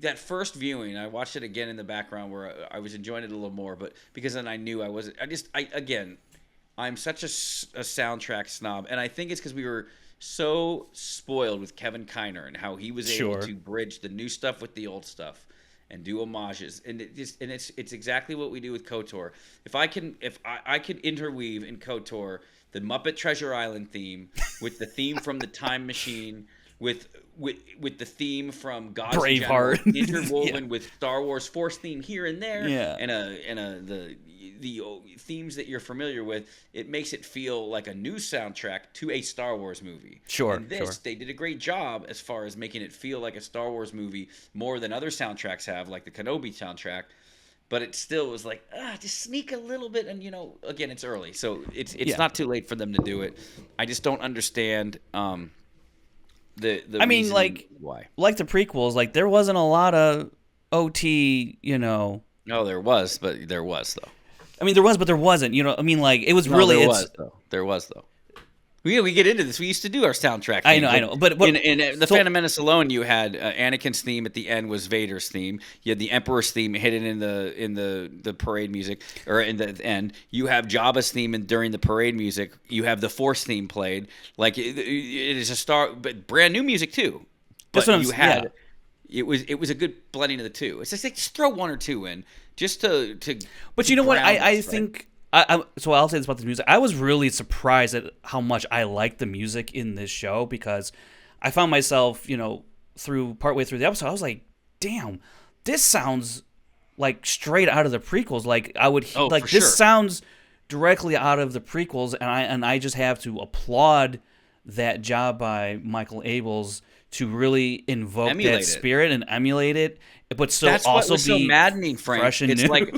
that first viewing, I watched it again in the background where I was enjoying it a little more, but because then I knew I wasn't. I'm such a soundtrack snob, and I think it's because we were so spoiled with Kevin Kiner and how he was able to bridge the new stuff with the old stuff and do homages, and it's exactly what we do with KOTOR. If I could interweave in KOTOR the Muppet Treasure Island theme with the theme from the Time Machine, with the theme from Gods Braveheart interwoven with Star Wars Force theme here and there, and the themes that you're familiar with, it makes it feel like a new soundtrack to a Star Wars movie. And they did a great job as far as making it feel like a Star Wars movie more than other soundtracks have, like the Kenobi soundtrack. But it still was like, just sneak a little bit, and again, it's early, so it's not too late for them to do it. I just don't understand. I mean, why? Like the prequels, like there wasn't a lot of OT, No, there was, but there was though. I mean, there was, but there wasn't. I mean, like it was really. There was though. We get into this. We used to do our soundtrack. I know. But in the Phantom Menace alone, you had Anakin's theme at the end was Vader's theme. You had the Emperor's theme hidden in the parade music, or in the end. You have Jabba's theme during the parade music. You have the Force theme played. Like it is but brand new music too. But it was a good blending of the two. It's just like just throw one or two in just to. But you know what? I think. So I'll say this about the music. I was really surprised at how much I liked the music in this show, because I found myself, partway through the episode, I was like, "Damn, this sounds like straight out of the prequels." Like this sounds directly out of the prequels, and I just have to applaud that job by Michael Abels to really invoke that spirit and emulate it, but still That's also what was be so maddening, Frank. Fresh and it's new. Like.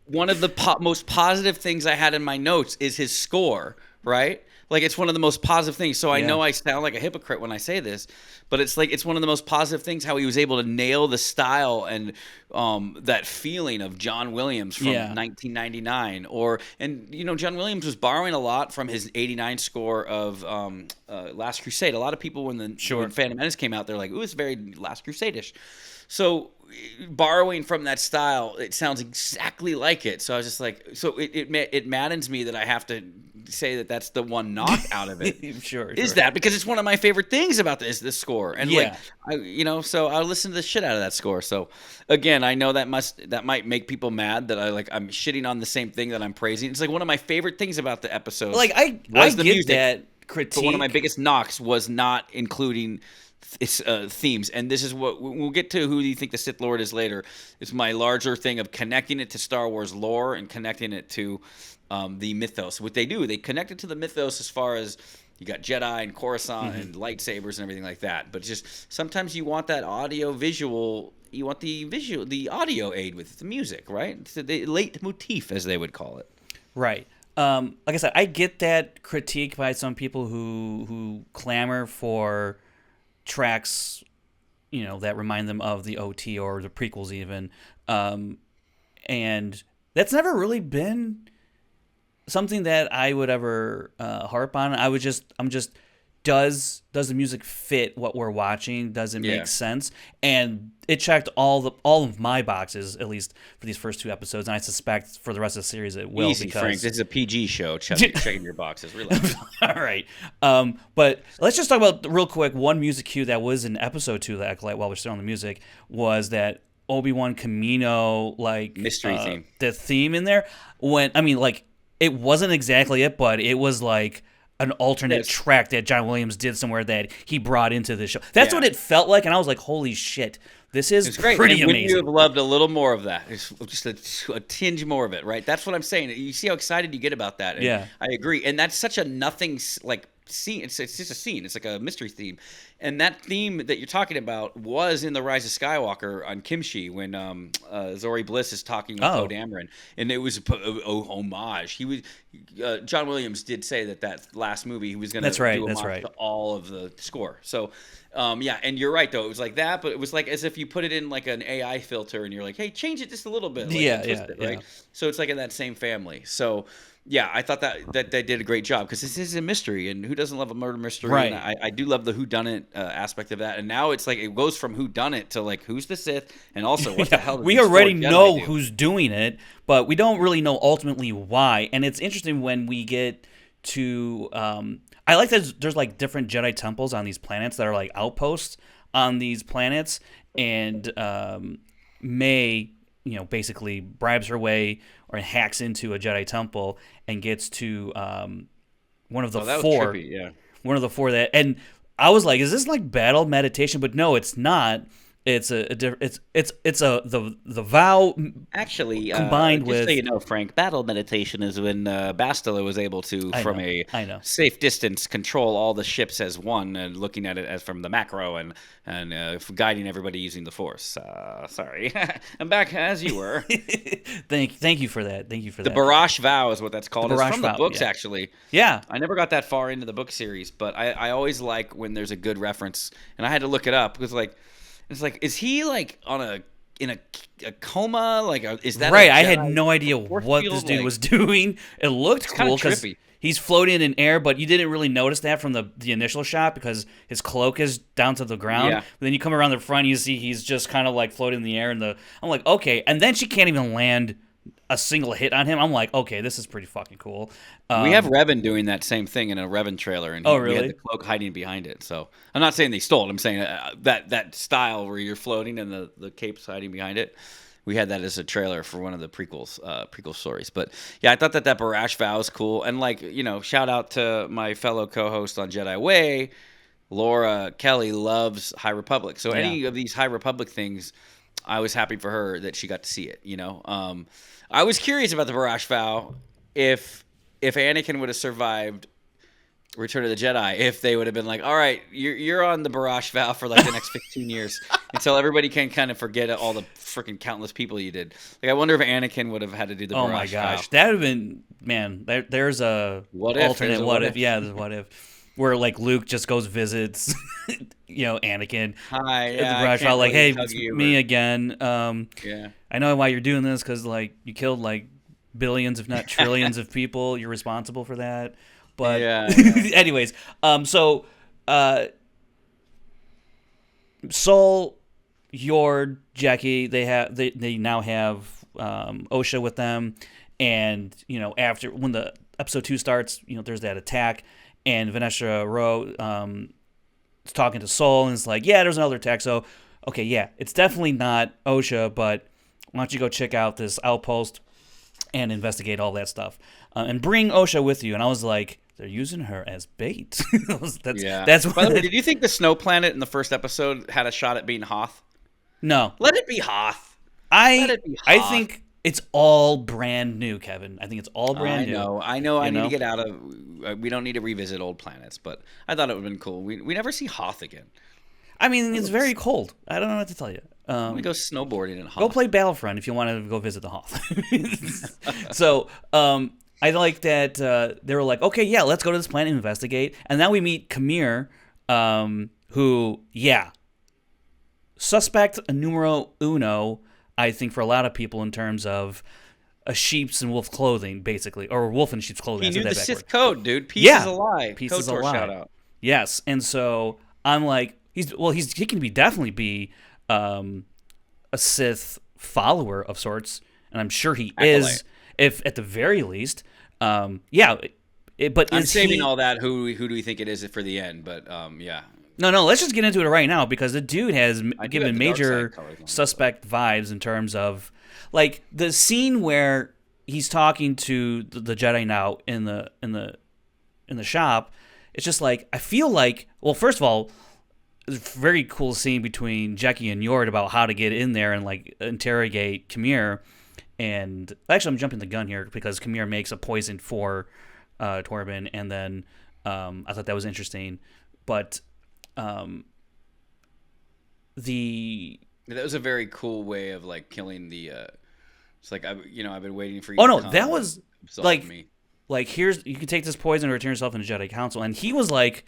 One of the most positive things I had in my notes is his score, right? Like, it's one of the most positive things. So I know I sound like a hypocrite when I say this, but it's like it's one of the most positive things how he was able to nail the style and that feeling of John Williams from 1999. John Williams was borrowing a lot from his 89 score of Last Crusade. A lot of people, when Phantom Menace came out, they're like, ooh, it's very Last Crusade-ish. So borrowing from that style, it sounds exactly like it. So I was just like, it maddens me that I have to say that that's the one knock out of it. That because it's one of my favorite things about this score, and so I listen to the shit out of that score. So again, I know that might make people mad that I'm shitting on the same thing that I'm praising. It's like one of my favorite things about the episode. Like I get music, that critique, but one of my biggest knocks was not including themes, and this is what we'll get to. Who do you think the Sith Lord is later? It's my larger thing of connecting it to Star Wars lore and connecting it to the mythos. What they do, they connect it to the mythos as far as you got Jedi and Coruscant and lightsabers and everything like that. But just sometimes you want that audio visual. You want the audio aid with the music, right? It's the leitmotif, as they would call it. Right. Like I said, I get that critique by some people who clamor for tracks, that remind them of the OT or the prequels even, and that's never really been something that I would ever harp on. Does the music fit what we're watching? Does it make sense? And it checked all of my boxes, at least for these first 2 episodes, and I suspect for the rest of the series it will. Easy, Frank. This is a PG show. Checking your boxes. Relax. All right. But let's just talk about real quick. One music cue that was in episode 2 of the Acolyte, while we're still on the music, was that Obi-Wan Camino mystery theme. The theme in there. It wasn't exactly it, but it was like an alternate track that John Williams did somewhere that he brought into the show. That's what it felt like, and I was like, holy shit, this is great. Pretty and amazing. Wouldn't you have loved a little more of that? Just a tinge more of it, right? That's what I'm saying. You see how excited you get about that. And I agree. And that's such a nothing, like, scene. It's just a scene. It's like a mystery theme, and that theme that you're talking about was in the Rise of Skywalker on Kimchi when Zori Bliss is talking with Poe Dameron, and it was a homage. He was John Williams did say that last movie he was going to do homage to all of the score. So. Yeah, and you're right though. It was like that, but it was like as if you put it in like an AI filter, and you're like, "Hey, change it just a little bit." Like, twist it, right? So it's like in that same family. So yeah, I thought that they did a great job because this is a mystery, and who doesn't love a murder mystery? Right. And I do love the whodunit aspect of that. And now it's like it goes from whodunit to like who's the Sith, and also what the hell? We already know who's doing it, but we don't really know ultimately why. And it's interesting when we get to. I like that there's like different Jedi temples on these planets that are like outposts on these planets, and May, basically bribes her way or hacks into a Jedi temple and gets to one of the four. Trippy, yeah. One of the four that, and I was like, is this like battle meditation? But no, it's not. It's the vow actually combined just with. So you know, Frank, battle meditation is when Bastila was able to from a safe distance control all the ships as one, and looking at it as from the macro and guiding everybody using the Force. Sorry, I'm back as you were. Thank you for that. Thank you for that. The Barash vow is what that's called. It's from the books, actually. Yeah, I never got that far into the book series, but I always like when there's a good reference, and I had to look it up because it's like, is he like in a coma? Like, is that right? I had no idea what this dude was doing. It looked cool because he's floating in air, but you didn't really notice that from the initial shot because his cloak is down to the ground. Yeah. But then you come around the front, you see he's just kind of like floating in the air. I'm like, okay. And then she can't even land a single hit on him. I'm like, okay, this is pretty fucking cool. We have Revan doing that same thing in a Revan trailer, and really? We had the cloak hiding behind it. So I'm not saying they stole it. I'm saying that style where you're floating and the cape's hiding behind it. We had that as a trailer for one of the prequel stories. But yeah, I thought that Barash vow is cool. And shout out to my fellow co-host on Jedi Way, Laura Kelly loves High Republic. So any of these High Republic things, I was happy for her that she got to see it. I was curious about the Barash vow if Anakin would have survived Return of the Jedi, if they would have been like, all right, you're on the Barash vow for like the next 15 years until everybody can kind of forget all the freaking countless people you did. Like, I wonder if Anakin would have had to do the Barash vow. Oh my gosh, that would have been, man. There's a alternate what if. Yeah, there's what if. Where like Luke just goes visits, Anakin. Hi, the Barash vow, like, hey, it's me again. Yeah. I know why you're doing this because like you killed like billions, if not trillions, of people. You're responsible for that. But anyways, so Sol, Yord, Jackie, they now have Osha with them, and after when the episode 2 starts, there's that attack, and Vanessa Rowe is talking to Sol, and it's like, yeah, there's another attack. So okay, yeah, it's definitely not Osha, but why don't you go check out this outpost and investigate all that stuff, and bring Osha with you? And I was like, they're using her as bait. That's By the way, did you think the snow planet in the first episode had a shot at being Hoth? No. Let it be Hoth. Let it be Hoth. I think it's all brand new, Kevin. I think it's all brand new. I know. I need to get out of. We don't need to revisit old planets, but I thought it would have been cool. We never see Hoth again. I mean, it's very cold. I don't know what to tell you. We go snowboarding in Hoth. Go play Battlefront if you want to go visit the Hoth. So, I like that they were like, okay, yeah, let's go to this planet and investigate. And now we meet Kamir, who, suspect numero uno, I think, for a lot of people in terms of a sheep's and wolf clothing, basically, or wolf and sheep's clothing. He knew the Sith code, dude. Peace is a lie. Peace is a lie. Shout out. Yes, and so I'm like, he can definitely be a Sith follower of sorts, and I'm sure he Acolyte. is. If at the very least, but I'm saving all that. Who do we think it is for the end? But yeah. No. Let's just get into it right now because the dude has given major suspect vibes in terms of like the scene where he's talking to the Jedi now in the shop. It's just like I feel like, well, first of all, it's a very cool scene between Jackie and Yord about how to get in there and like interrogate Kamir. And actually, I'm jumping the gun here because Kamir makes a poison for Torben, and then I thought that was interesting, but that was a very cool way of like killing the. It's like I've been waiting for you. Oh to no, come that was like me. Like here's you can take this poison and return yourself into Jedi Council, and he was like,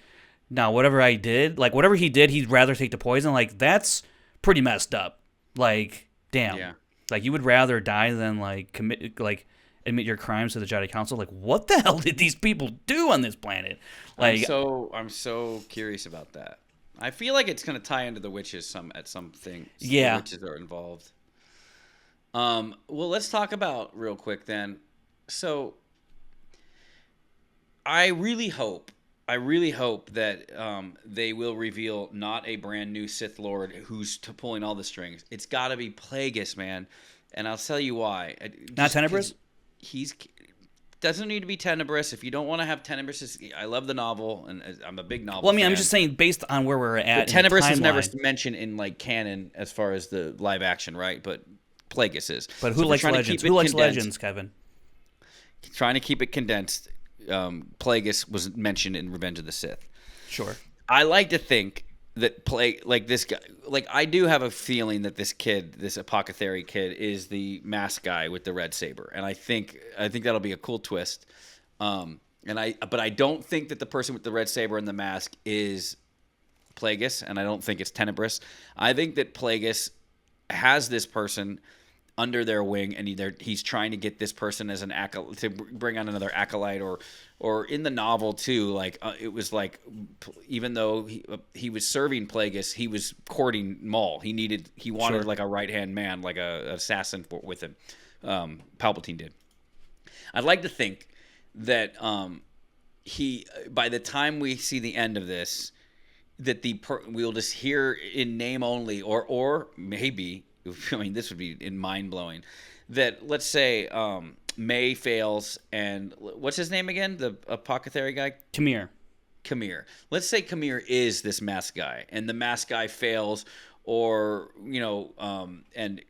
"Now whatever I did, like whatever he did, he'd rather take the poison." Like that's pretty messed up. Like damn, Yeah. Like you would rather die than like admit your crimes to the Jedi Council. Like what the hell did these people do on this planet? Like I'm so curious about that. I feel like it's gonna tie into the witches at something. Yeah, the witches are involved. Well, let's talk about real quick then. So, I really hope that they will reveal not a brand new Sith Lord who's pulling all the strings. It's got to be Plagueis, man, and I'll tell you why. Not Tenebrous. He's doesn't need to be Tenebrous. If you don't want to have Tenebrous, I love the novel, and I'm a big novel. Well, I mean, fan. I'm just saying, based on where we're at, Tenebrous is never mentioned in like canon as far as the live action, right? But Plagueis is. But who likes Legends? Who likes Legends, Kevin? Trying to keep it condensed. Plagueis was mentioned in Revenge of the Sith. Sure. I like to think that this guy, I do have a feeling that this kid, this apothecary kid, is the masked guy with the red saber, and I think that'll be a cool twist. But I don't think that the person with the red saber and the mask is Plagueis, and I don't think it's Tenebrous. I think that Plagueis has this person under their wing, and he's trying to get this person as an acolyte, to bring on another acolyte, or in the novel too. Like it was like, even though he was serving Plagueis, he was courting Maul. He wanted like a right hand man, like a assassin with him. Palpatine did. I'd like to think that by the time we see the end of this, that we'll just hear in name only, or maybe. I mean, this would be mind-blowing. That, let's say, May fails, and what's his name again? The apothecary guy? Kamir. Let's say Kamir is this masked guy, and the masked guy fails, or, and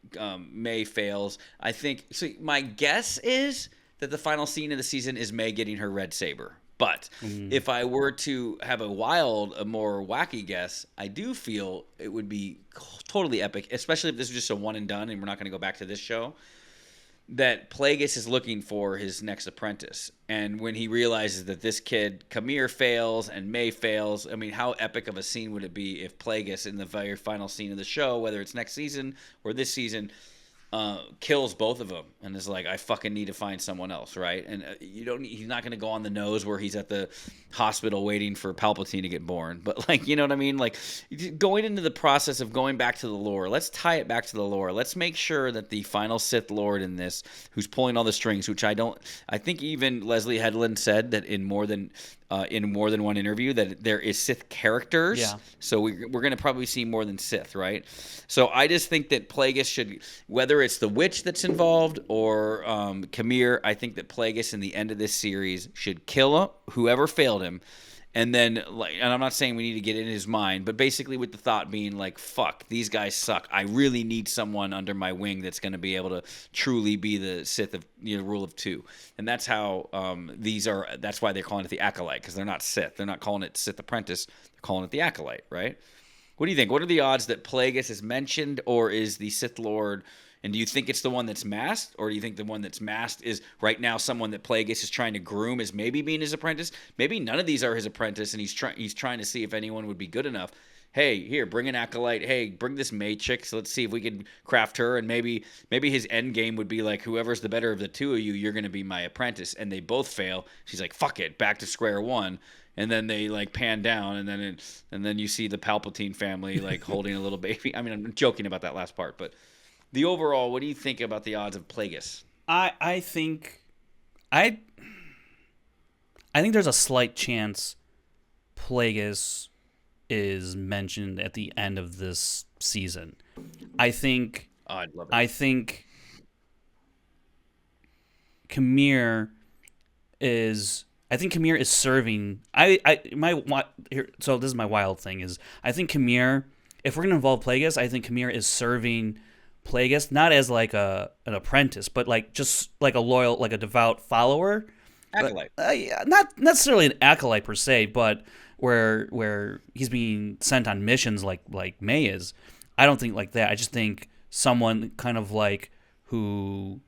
May fails. I think, so my guess is that the final scene of the season is May getting her red saber. But if I were to have a more wacky guess, I do feel it would be totally epic, especially if this is just a one and done and we're not going to go back to this show, that Plagueis is looking for his next apprentice. And when he realizes that this kid, Kamir, fails and May fails, I mean, how epic of a scene would it be if Plagueis, in the very final scene of the show, whether it's next season or this season, kills both of them and is like, I fucking need to find someone else, right? And he's not going to go on the nose where he's at the hospital waiting for Palpatine to get born, but like, you know what I mean? Like, going into the process of going back to the lore, let's tie it back to the lore. Let's make sure that the final Sith Lord in this, who's pulling all the strings, which I think even Leslie Headland said that in more than one interview, that there is Sith characters. Yeah. So we're going to probably see more than Sith, right? So I just think that Plagueis should, whether it's the witch that's involved or Kamir, I think that Plagueis in the end of this series should kill whoever failed him. And then, and I'm not saying we need to get in his mind, but basically with the thought being like, fuck, these guys suck. I really need someone under my wing that's going to be able to truly be the Sith of rule of two. And that's how that's why they're calling it the Acolyte, because they're not Sith. They're not calling it Sith Apprentice. They're calling it the Acolyte, right? What do you think? What are the odds that Plagueis is mentioned or is the Sith Lord? And do you think it's the one that's masked, or do you think the one that's masked is right now someone that Plagueis is trying to groom as maybe being his apprentice? Maybe none of these are his apprentice, and he's trying to see if anyone would be good enough. Hey, here, bring an acolyte. Hey, bring this May chick. So let's see if we can craft her. And maybe his end game would be like, whoever's the better of the two of you, you're going to be my apprentice. And they both fail. She's like, fuck it, back to square one. And then they like pan down, and then you see the Palpatine family like holding a little baby. I mean, I'm joking about that last part, but. The overall, what do you think about the odds of Plagueis? I think there's a slight chance Plagueis is mentioned at the end of this season. I think I'd love it. I think Kamir is serving. So this is my wild thing is I think Kamir, if we're gonna involve Plagueis, I think Kamir is serving Plagueis, not as like an apprentice, but like just like a loyal, like a devout follower. Acolyte. Not necessarily an acolyte per se, but where he's being sent on missions like May is. I don't think like that. I just think someone kind of like who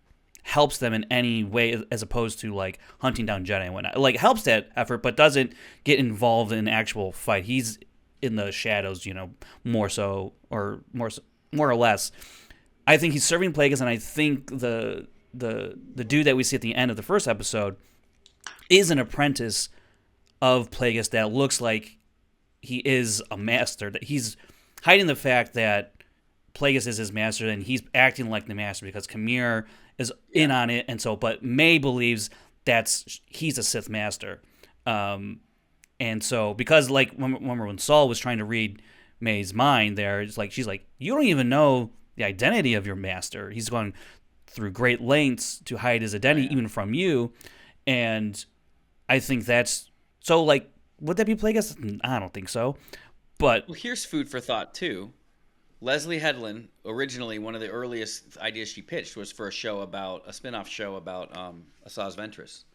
helps them in any way, as opposed to like hunting down Jedi and whatnot. Like helps that effort, but doesn't get involved in actual fight. He's in the shadows, more or less. I think he's serving Plagueis, and I think the dude that we see at the end of the first episode is an apprentice of Plagueis that looks like he is a master. That he's hiding the fact that Plagueis is his master, and he's acting like the master because Khmer is in on it, and so. But May believes he's a Sith master, and so because like when Saul was trying to read May's mind, there, it's like she's like, you don't even know the identity of your master. He's going through great lengths to hide his identity even from you, and I think that's so. Like, would that be Plagueis? I don't think so. But here's food for thought too. Leslie Headland, originally one of the earliest ideas she pitched was for a spin-off show about Asajj Ventress.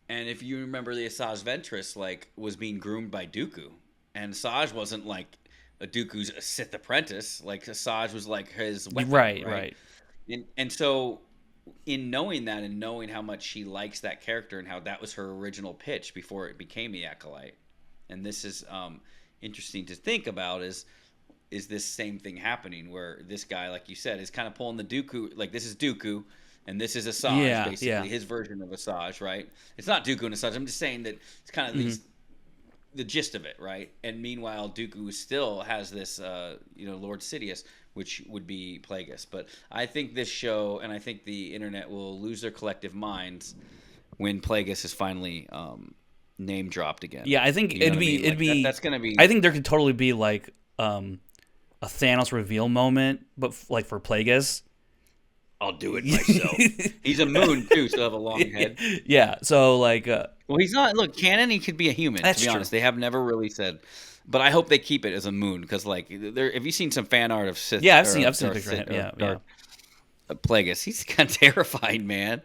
And if you remember, the Asajj Ventress was being groomed by Dooku, and Asajj wasn't like a Dooku's Sith apprentice. Like Asajj was like his weapon, right. And so, in knowing that and knowing how much she likes that character and how that was her original pitch before it became the Acolyte, and this is interesting to think about is this same thing happening where this guy, like you said, is kind of pulling the Dooku, like this is Dooku and this is Asajj, basically his version of Asajj, right? It's not Dooku and Asajj. I'm just saying that it's kind of the gist of it, right? And meanwhile, Dooku still has this, Lord Sidious, which would be Plagueis. But I think this show and I think the internet will lose their collective minds when Plagueis is finally name dropped again. Yeah, I think it'd be that's gonna be. I think there could totally be like a Thanos reveal moment, but like for Plagueis. I'll do it myself. He's a moon too, so have a long head. Yeah, so like. Well, he's not. Look, canon. He could be a human. That's to be honest, they have never really said. But I hope they keep it as a moon because, like, have you seen some fan art of Sith? Yeah, I've seen a picture of him. Yeah. Plagueis, he's kind of terrifying, man.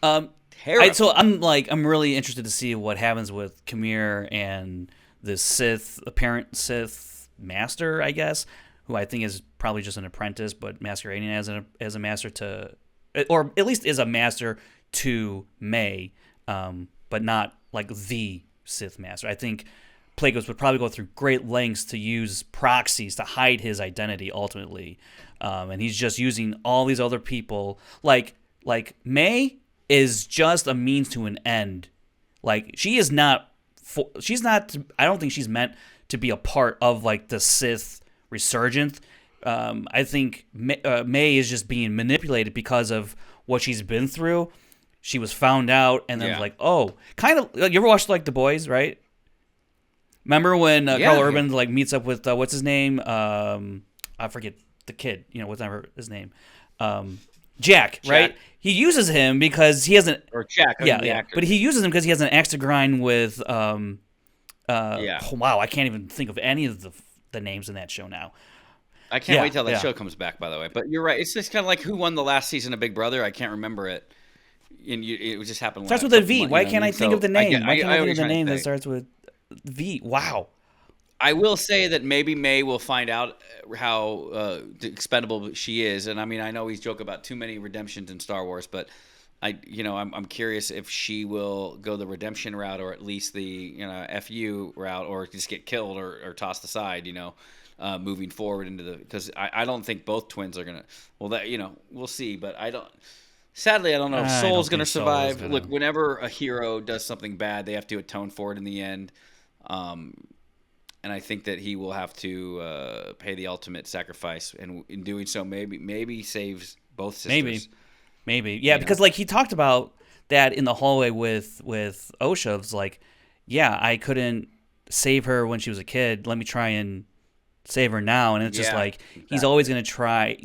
So I'm really interested to see what happens with Khmer and the apparent Sith master, I guess, who I think is probably just an apprentice, but masquerading as a master to, or at least is a master to May, but not like the Sith master. I think Plagueis would probably go through great lengths to use proxies to hide his identity ultimately, and he's just using all these other people. Like May is just a means to an end. Like she's not. I don't think she's meant to be a part of like the Sith resurgence. I think May is just being manipulated because of what she's been through. She was found out, and then like, oh, kind of. Like, you ever watched like The Boys, right? Remember when Carl Urban like meets up with what's his name? I forget the kid. Whatever his name. Jack, right? He uses him because he hasn't. Or Jack. But he uses him because he has an axe to grind with. Oh, wow, I can't even think of any of the names in that show now. I can't wait till that show comes back. By the way, but you're right. It's just kind of like who won the last season of Big Brother. I can't remember it. And it just happened. Starts with a V. Why can't I think of the name? Why can't I think of the name that starts with V? Wow. I will say that maybe May will find out how expendable she is, and I mean, I know we joke about too many redemptions in Star Wars, but I'm curious if she will go the redemption route, or at least the FU route, or just get killed or tossed aside. Moving forward into because I don't think both twins are gonna. Well, that we'll see, but I don't. Sadly, I don't know if Soul's gonna survive. Look, whenever a hero does something bad, they have to atone for it in the end. And I think that he will have to pay the ultimate sacrifice, and in doing so, maybe saves both sisters. Maybe, yeah, because like he talked about that in the hallway with Osha. It's like, yeah, I couldn't save her when she was a kid. Let me try and save her now, and it's just like he's always gonna try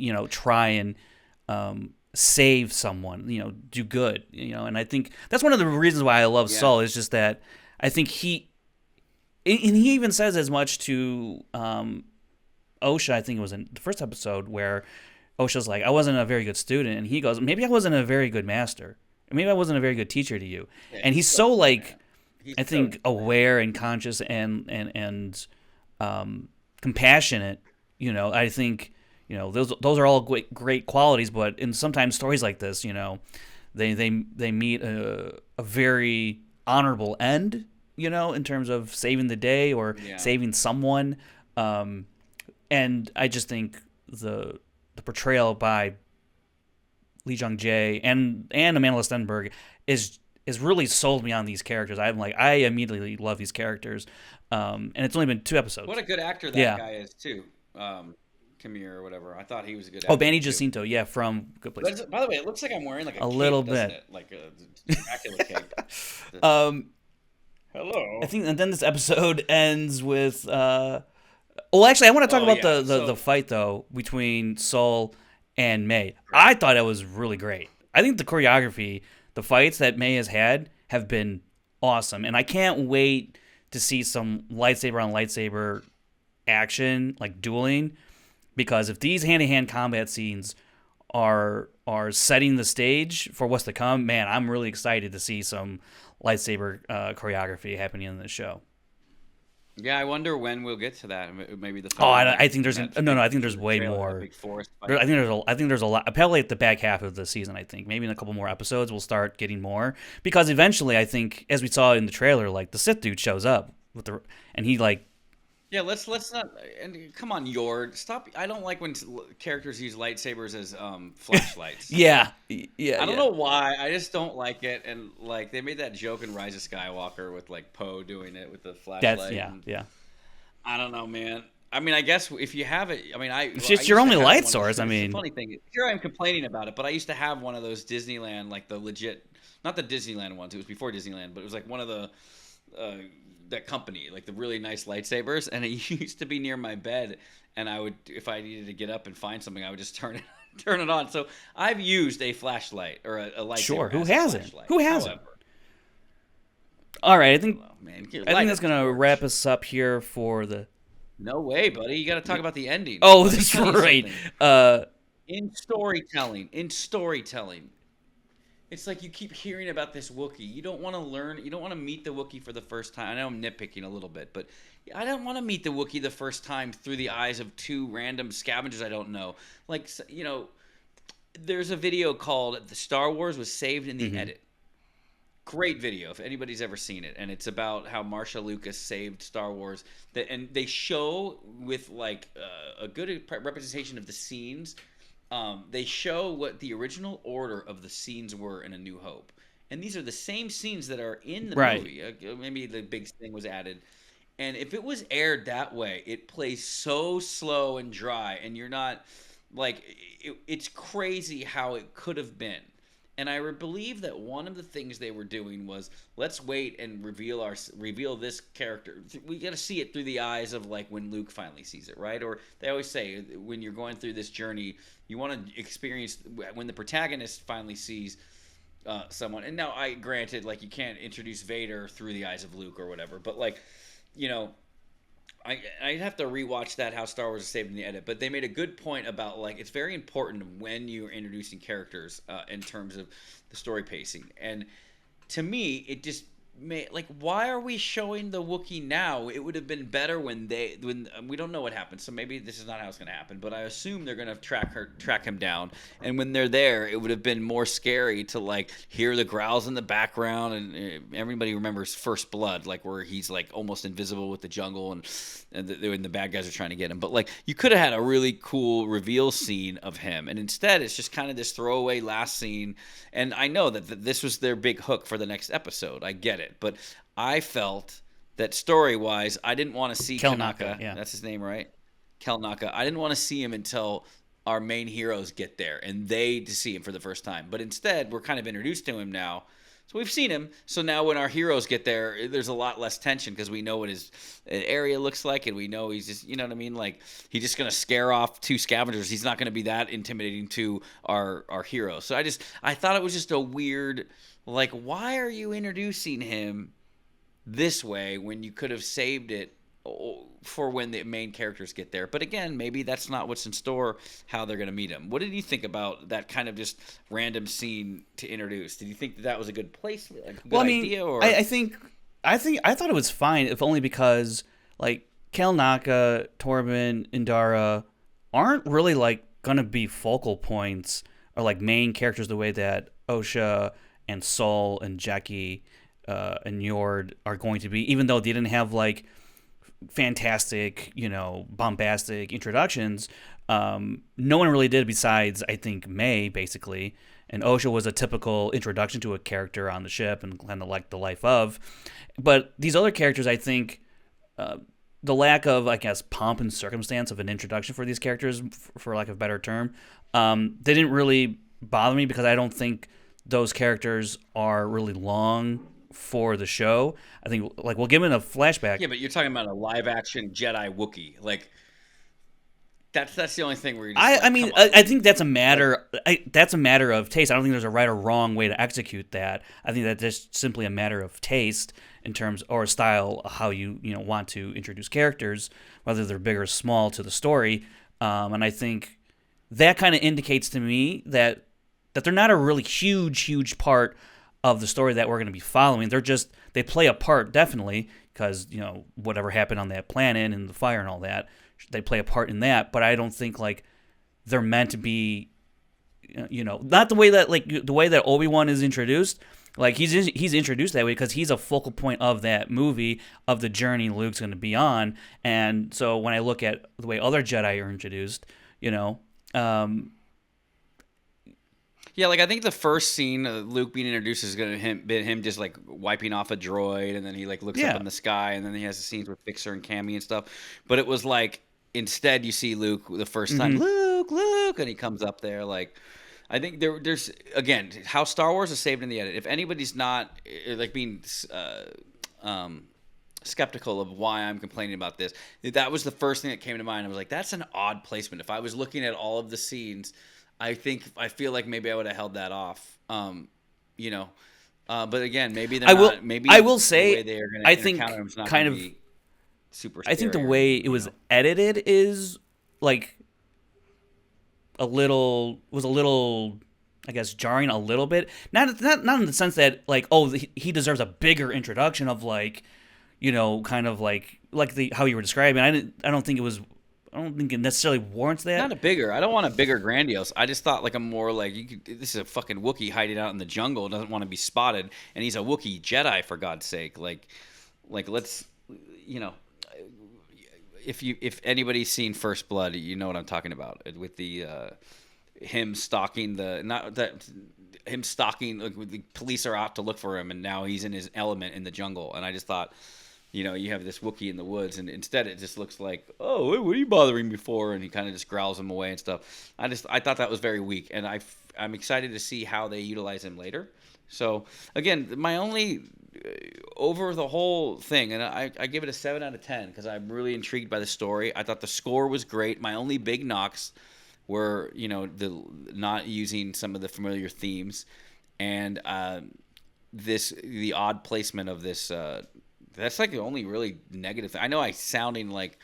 and save someone, do good, and I think that's one of the reasons why I love Saul is just that I think he even says as much to Osha. I think it was in the first episode where Osha's like, I wasn't a very good student, and he goes, maybe I wasn't a very good master, maybe I wasn't a very good teacher to you. Yeah, And he's so so cool, like, man. He's I so think, aware and conscious and compassionate. I think those are all great qualities. But in sometimes stories like this, they meet a very honorable end. In terms of saving the day or yeah. saving someone. And I just think the portrayal by Lee Jung Jae and Amanda Stenberg is really sold me on these characters. I immediately love these characters, and it's only been 2 episodes. What a good actor that Yeah. guy is too. Kamir or whatever. I thought he was a good actor. Oh, Manny too. Jacinto, yeah, from Good Place. By the way, it looks like I'm wearing like a cape, little doesn't bit. it? Like a Dracula cape. Hello. I think, and then this episode ends with. Well, actually, I want to talk about the fight though between Sol and May. I thought it was really great. I think the choreography, the fights that May has had, have been awesome, and I can't wait to see some lightsaber on lightsaber action, like dueling, because if these hand-to-hand combat scenes are setting the stage for what's to come, man, I'm really excited to see some lightsaber choreography happening in this show. Yeah, I wonder when we'll get to that. Maybe the. I think there's I think there's way more. I think there's a lot. Probably at the back half of the season. I think maybe in a couple more episodes we'll start getting more, because eventually I think, as we saw in the trailer, like the Sith dude shows up and he like. Yeah, let's not. And come on, Yord, stop. I don't like when characters use lightsabers as flashlights. Yeah. I don't know why. I just don't like it. And like they made that joke in Rise of Skywalker with like Poe doing it with the flashlight. Yeah. I don't know, man. I mean, I guess if you have it, I mean, If it's your only light source, I mean. The funny thing, here I am complaining about it, but I used to have one of those Disneyland, like the legit, not the Disneyland ones. It was before Disneyland, but it was like one of the. That company, like the really nice lightsabers, and it used to be near my bed, and I would, if I needed to get up and find something, I would just turn it on. So I've used a flashlight or a lightsaber. Sure, who hasn't? All right, I think that's gonna wrap us up here for the. No way, buddy! You got to talk about the ending. Oh, that's right. In storytelling. It's like you keep hearing about this Wookiee. You don't want to learn. You don't want to meet the Wookiee for the first time. I know I'm nitpicking a little bit, but I don't want to meet the Wookiee the first time through the eyes of 2 random scavengers I don't know. Like, there's a video called "The Star Wars Was Saved in the Edit." Great video if anybody's ever seen it, and it's about how Marsha Lucas saved Star Wars. And they show with like a good representation of the scenes. They show what the original order of the scenes were in A New Hope. And these are the same scenes that are in the movie. Maybe the big thing was added. And if it was aired that way, it plays so slow and dry. And you're not, like, it's crazy how it could have been. And I believe that one of the things they were doing was, let's wait and reveal this character. We got to see it through the eyes of like when Luke finally sees it, right? Or they always say when you're going through this journey, you want to experience when the protagonist finally sees someone. And now, granted, like you can't introduce Vader through the eyes of Luke or whatever, but like, I'd have to rewatch that, how Star Wars is saved in the edit, but they made a good point about like it's very important when you're introducing characters in terms of the story pacing. And to me, it just like, why are we showing the Wookiee now? It would have been better when we don't know what happened, so maybe this is not how it's going to happen, but I assume they're going to track him down, and when they're there, it would have been more scary to like hear the growls in the background. And everybody remembers First Blood, like where he's like almost invisible with the jungle, and the bad guys are trying to get him. But like you could have had a really cool reveal scene of him, and instead it's just kind of this throwaway last scene. And I know that this was their big hook for the next episode. I get it. But I felt that story-wise, I didn't want to see Kanaka. Yeah. That's his name, right? Kelnaka. I didn't want to see him until our main heroes get there and they to see him for the first time. But instead, we're kind of introduced to him now. So we've seen him. So now when our heroes get there, there's a lot less tension because we know what his area looks like, and we know he's just, you know what I mean? Like, he's just going to scare off 2 scavengers. He's not going to be that intimidating to our heroes. So I thought it was just a weird, like, why are you introducing him this way when you could have saved it for when the main characters get there. But again, maybe that's not what's in store, how they're going to meet him. What did you think about that kind of just random scene to introduce? Did you think that was a good placement, a good idea? Or I thought it was fine, if only because like Kalnaka, Torben, Indara aren't really like gonna be focal points or like main characters the way that Osha and Sol and Jackie and Yord are going to be, even though they didn't have like fantastic, bombastic introductions. No one really did besides, I think, May, basically. And Osha was a typical introduction to a character on the ship and kind of like the life of. But these other characters, I think, the lack of, I guess, pomp and circumstance of an introduction for these characters, for lack of a better term, they didn't really bother me because I don't think those characters are really long for the show. I think, like, we'll give it a flashback. Yeah, but you're talking about a live action Jedi Wookiee. Like, that's the only thing where you're just I think that's a matter. That's a matter of taste. I don't think there's a right or wrong way to execute that. I think that's just simply a matter of taste in terms or style, how you want to introduce characters, whether they're big or small to the story. And I think that kind of indicates to me that they're not a really huge part of the story that we're going to be following. They play a part, definitely, because whatever happened on that planet and the fire and all that, they play a part in that. But I don't think like they're meant to be, not the way that Obi-Wan is introduced. Like he's introduced that way because he's a focal point of that movie, of the journey Luke's going to be on. And so when I look at the way other Jedi are introduced, yeah, like I think the first scene Luke being introduced is going to be him just like wiping off a droid, and then he like looks up in the sky, and then he has the scenes with Fixer and Cammy and stuff. But it was like instead you see Luke the first time, Luke, and he comes up there. Like I think there's again how Star Wars is saved in the edit. If anybody's not like being skeptical of why I'm complaining about this, that was the first thing that came to mind. I was like, that's an odd placement. If I was looking at all of the scenes, I feel like maybe I would have held that off. But again, maybe they're not. Maybe I will say, the way they are gonna I think not kind of be super. I think the way it was edited is like a little, I guess, jarring a little bit. Not in the sense that like, oh, he deserves a bigger introduction of like, kind of like how you were describing. I don't think it necessarily warrants that. Not a bigger. I don't want a bigger grandiose. I just thought like a more like this is a fucking Wookiee hiding out in the jungle, doesn't want to be spotted, and he's a Wookiee Jedi for God's sake. Like let's if anybody's seen First Blood, you know what I'm talking about with the him stalking like, the police are out to look for him, and now he's in his element in the jungle, and I just thought. You have this Wookiee in the woods, and instead it just looks like, oh, what are you bothering me for? And he kind of just growls him away and stuff. I thought that was very weak, and I'm excited to see how they utilize him later. So again, my only over the whole thing, and I give it a 7 out of 10 because I'm really intrigued by the story. I thought the score was great. My only big knocks were the not using some of the familiar themes, and the odd placement of this. That's like the only really negative thing. I know I'm sounding like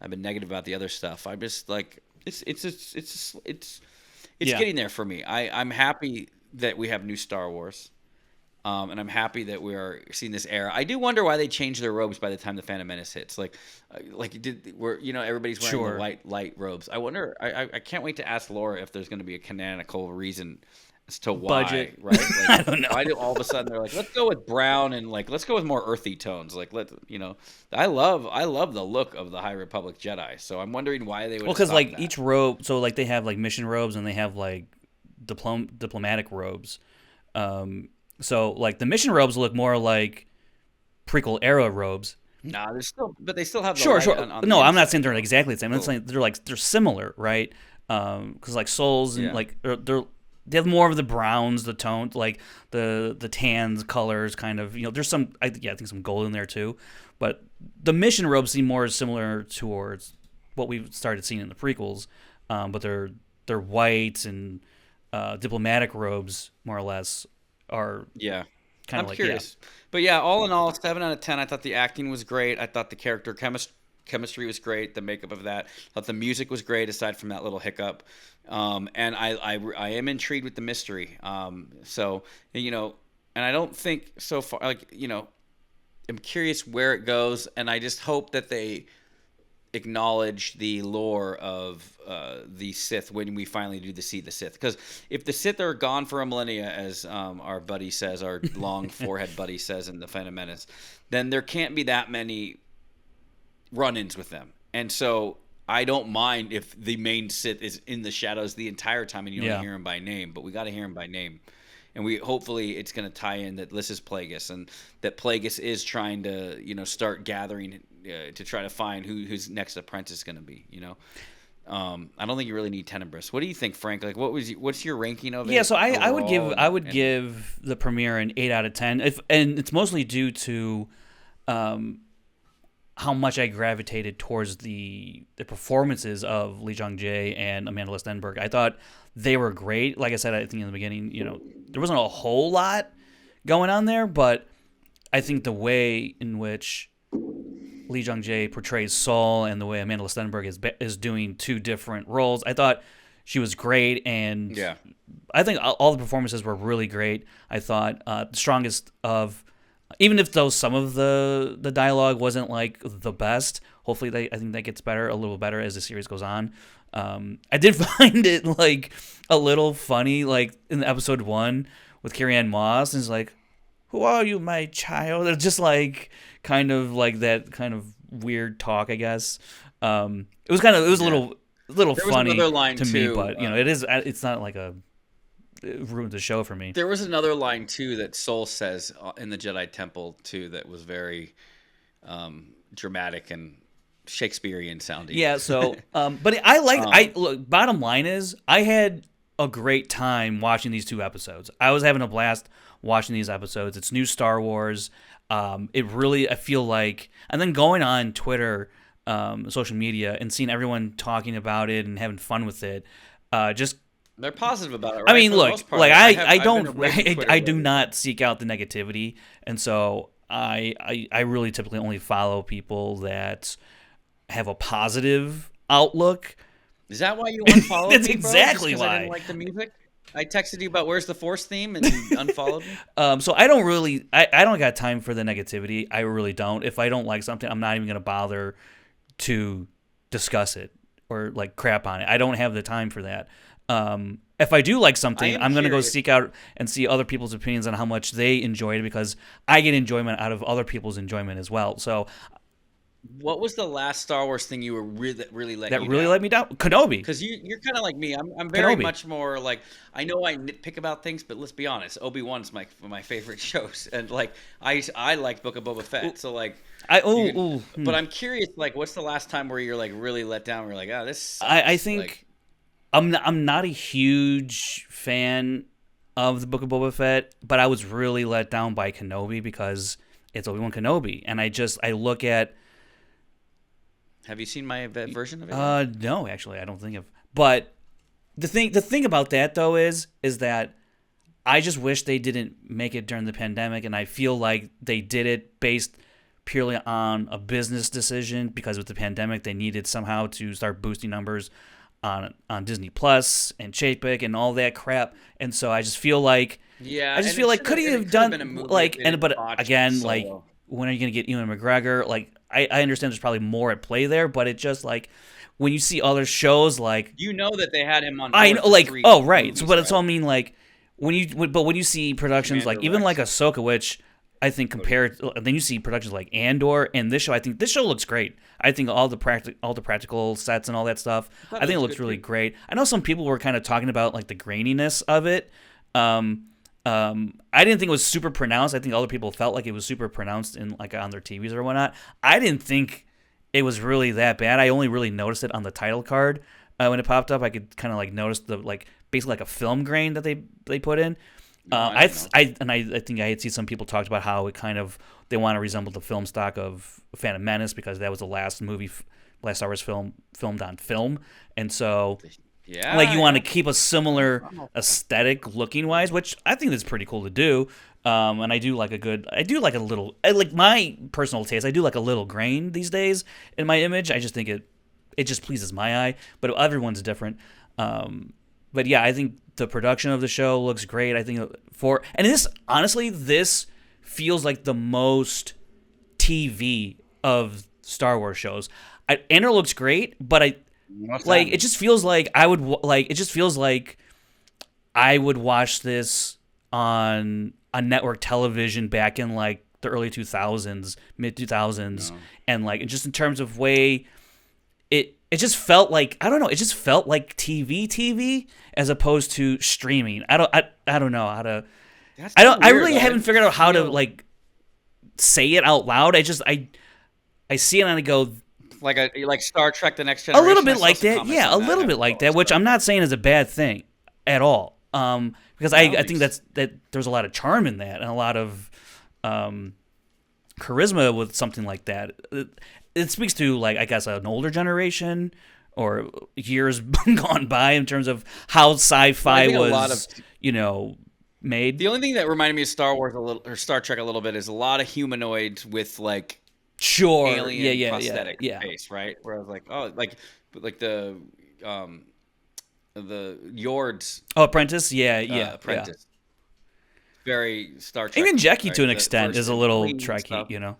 I've been negative about the other stuff. I'm just like it's getting there for me. I'm happy that we have new Star Wars, and I'm happy that we are seeing this era. I do wonder why they changed their robes by the time the Phantom Menace hits. Everybody's wearing the light robes. I wonder. I can't wait to ask Laura if there's going to be a canonical reason. As to why, budget, right? Like, I don't know. Why do all of a sudden they're like, let's go with brown and let's go with more earthy tones. I love the look of the High Republic Jedi. So I'm wondering why they would. Well, because each robe, so they have mission robes and they have diplomatic robes. So the mission robes look more like prequel era robes. Nah, they still have the sure. On no, I'm not saying they're exactly the same. I'm saying they're similar, right? Because Souls and they have more of the browns, the tones, like the tans colors, kind of. There's some, I think some gold in there too, but the mission robes seem more similar towards what we've started seeing in the prequels. But they're white and diplomatic robes, more or less, are kind of curious. But all in all, 7 out of 10. I thought the acting was great. I thought the character chemistry was great. The makeup of that. I thought the music was great, aside from that little hiccup. And I am intrigued with the mystery. So, you know, and I don't think so far, like, you know, I'm curious where it goes, and I just hope that they acknowledge the lore of the Sith when we finally do see the Sith. Because if the Sith are gone for a millennia, as our buddy says, our long forehead buddy says in the Phantom Menace, then there can't be that many run-ins with them. And so I don't mind if the main Sith is in the shadows the entire time and you don't hear him by name, but we got to hear him by name. And we hopefully it's going to tie in that this is Plagueis, and that Plagueis is trying to, you know, start gathering to try to find whose next apprentice is going to be. You know, I don't think you really need Tenebris. What do you think, Frank? Like, what's your ranking of it? Yeah, so I would give the premiere an 8 out of 10, and it's mostly due to how much I gravitated towards the performances of Lee Jung-jae and Amanda Stenberg. I thought they were great. Like I said, I think in the beginning, you know, there wasn't a whole lot going on there, but I think the way in which Lee Jung-jae portrays Saul and the way Amanda Stenberg is doing two different roles, I thought she was great, and I think all the performances were really great. I thought the strongest of, even if though some of the dialogue wasn't like the best, hopefully I think that gets better, a little better as the series goes on. I did find it like a little funny, like in episode 1 with Carrie-Anne Moss, and it's like, "Who are you, my child?" It's just like kind of like that kind of weird talk, I guess. It was a little funny to me, but you know, it's not like it ruined the show for me. There was another line too that Soul says in the Jedi Temple too that was very dramatic and Shakespearean sounding. Yeah, so but I look, bottom line is I had a great time watching these 2 episodes. I was having a blast watching these episodes. It's new Star Wars. It really, I feel like, and then going on Twitter, social media, and seeing everyone talking about it and having fun with it, just they're positive about it, right? I mean, look, like I do not seek out the negativity, and so I really typically only follow people that have a positive outlook. Is that why you unfollowed That's me, exactly why. I didn't like the music? I texted you about Where's the Force theme, and you unfollowed me? So I don't really, I don't got time for the negativity. I really don't. If I don't like something, I'm not even going to bother to discuss it or like crap on it. I don't have the time for that. If I do like something, I'm going to go seek out and see other people's opinions on how much they enjoyed it, because I get enjoyment out of other people's enjoyment as well. So what was the last Star Wars thing you were really let me down? Kenobi. Because you're kind of like me. I'm very much more like, I know I nitpick about things, but let's be honest. Obi-Wan's my favorite shows, and like I liked Book of Boba Fett. So like but I'm curious, like, what's the last time where you're like really let down? Where you're like, this sucks. I think like, I'm not a huge fan of the Book of Boba Fett, but I was really let down by Kenobi because it's Obi-Wan Kenobi, and I look at. Have you seen my version of it? No, actually, I don't think of. But the thing about that though is that I just wish they didn't make it during the pandemic, and I feel like they did it based purely on a business decision, because with the pandemic they needed somehow to start boosting numbers on Disney Plus and Chapek and all that crap, and so I just feel like could he have done like, and but again, like, when are you gonna get Ewan McGregor? Like, I understand there's probably more at play there, but it just like when you see other shows, like, you know that they had him on. I know, like, oh right. Movies, so, but it's all I mean, like when you see productions like even like Ahsoka, which I think compared, then you see productions like Andor and this show. I think this show looks great. I think all the practical sets and all that stuff. I think it looks really great. I know some people were kind of talking about like the graininess of it. I didn't think it was super pronounced. I think other people felt like it was super pronounced in like on their TVs or whatnot. I didn't think it was really that bad. I only really noticed it on the title card when it popped up. I could kind of like notice the like basically like a film grain that they put in. I think I had seen some people talked about how it kind of they want to resemble the film stock of Phantom Menace because that was the last Star Wars film filmed on film, and so. Yeah, like you want to keep a similar aesthetic looking wise, which I think is pretty cool to do. And I do like a little, like my personal taste, I do like a little grain these days in my image. I just think it just pleases my eye, but everyone's different. But yeah, I think the production of the show looks great. I think this feels like the most TV of Star Wars shows. Andor looks great, but it just feels like I would watch this on a network television back in like the early 2000s, mid 2000s, and like just in terms of way it just felt like, I don't know, it just felt like TV as opposed to streaming. I don't know how to. I really haven't figured out how to like say it out loud. I see it and I go like Star Trek: The Next Generation. A little bit like that, yeah, a little bit like that, which I'm not saying is a bad thing at all. Because I think that there's a lot of charm in that and a lot of charisma with something like that. It speaks to, like, I guess an older generation or years gone by in terms of how sci-fi was, made. The only thing that reminded me of Star Wars or Star Trek a little bit is a lot of humanoids with like alien prosthetic face, right? Where I was like, oh, like the Yords. Oh, Apprentice, Apprentice. Very Star Trek. Even Jackie, right? To an extent, is a little Trekkie,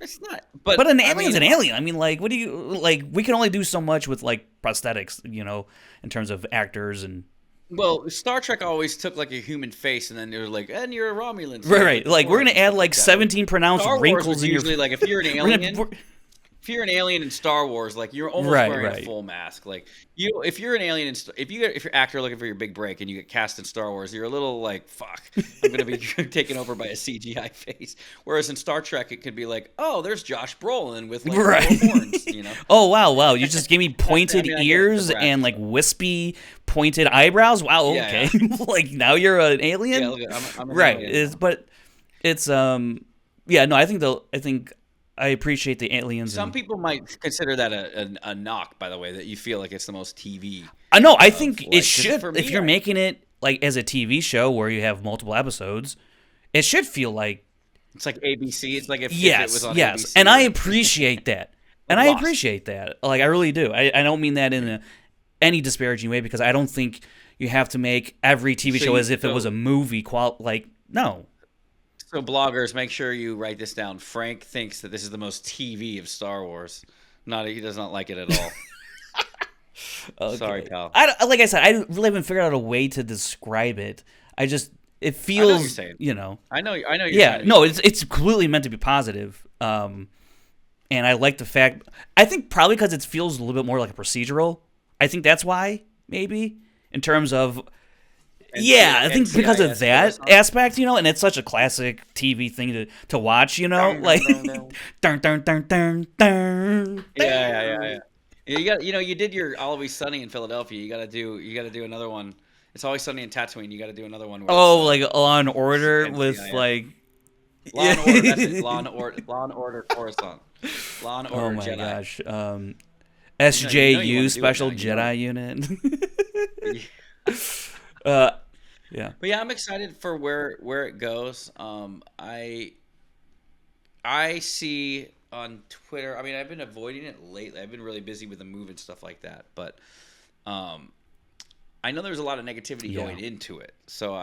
It's not, but an alien's an alien. I mean, like, what do you like? We can only do so much with like prosthetics, in terms of actors and. Well, Star Trek always took like a human face, and then they were like, "And you're a Romulan." Right. Like we're gonna add like 17 pronounced wrinkles in your. Usually, like if you're an alien. If you're an alien in Star Wars, like you're almost wearing a full mask. Like if you're an alien, if you're an actor looking for your big break and you get cast in Star Wars, you're a little like, fuck, I'm gonna be taken over by a CGI face. Whereas in Star Trek, it could be like, oh, there's Josh Brolin with like horns, Oh wow, you just gave me pointed ears and like wispy pointed eyebrows. Wow, okay, yeah. Like now you're an alien, I'm right? Alien. But it's I think. I appreciate the aliens. Some people might consider that a knock, by the way, that you feel like it's the most TV. I know. I think it should. If you're making it like as a TV show where you have multiple episodes, it should feel like it's like ABC. It's like if it was on ABC. And I appreciate that. And I appreciate that. Like I really do. I don't mean that in any disparaging way, because I don't think you have to make every TV show as if it was a movie. No. So bloggers, make sure you write this down. Frank thinks that this is the most TV of Star Wars. He does not like it at all. Okay. Sorry, pal. Like I said, I really haven't figured out a way to describe it. It feels, I know what you're saying. I know. Yeah, no, it's completely meant to be positive. And I like the fact. I think probably because it feels a little bit more like a procedural. I think that's why, maybe, in terms of. I think because of that aspect, and it's such a classic TV thing to watch, like dun dun dun dun dun. Yeah. You did your Always Sunny in Philadelphia. You gotta do another one. It's Always Sunny in Tatooine. You gotta do another one. Like Law and Order with like. Law and Order. That's it. Law and Order Coruscant. Law and Order. Oh my Jedi. gosh. SJU Special Jedi Unit. Yeah. But yeah, I'm excited for where it goes. I see on Twitter. I mean, I've been avoiding it lately. I've been really busy with the move and stuff like that. But I know there's a lot of negativity going into it. So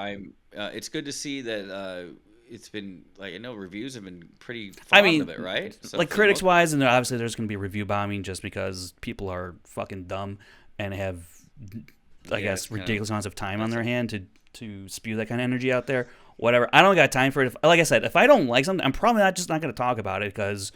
it's good to see that it's been like, I know reviews have been pretty fond of it, right? So like critics wise, and obviously there's going to be review bombing just because people are fucking dumb and have, I guess, ridiculous amounts of time on their hand to spew that kind of energy out there. Whatever. I don't got time for it. Like I said, if I don't like something, I'm probably just not going to talk about it, because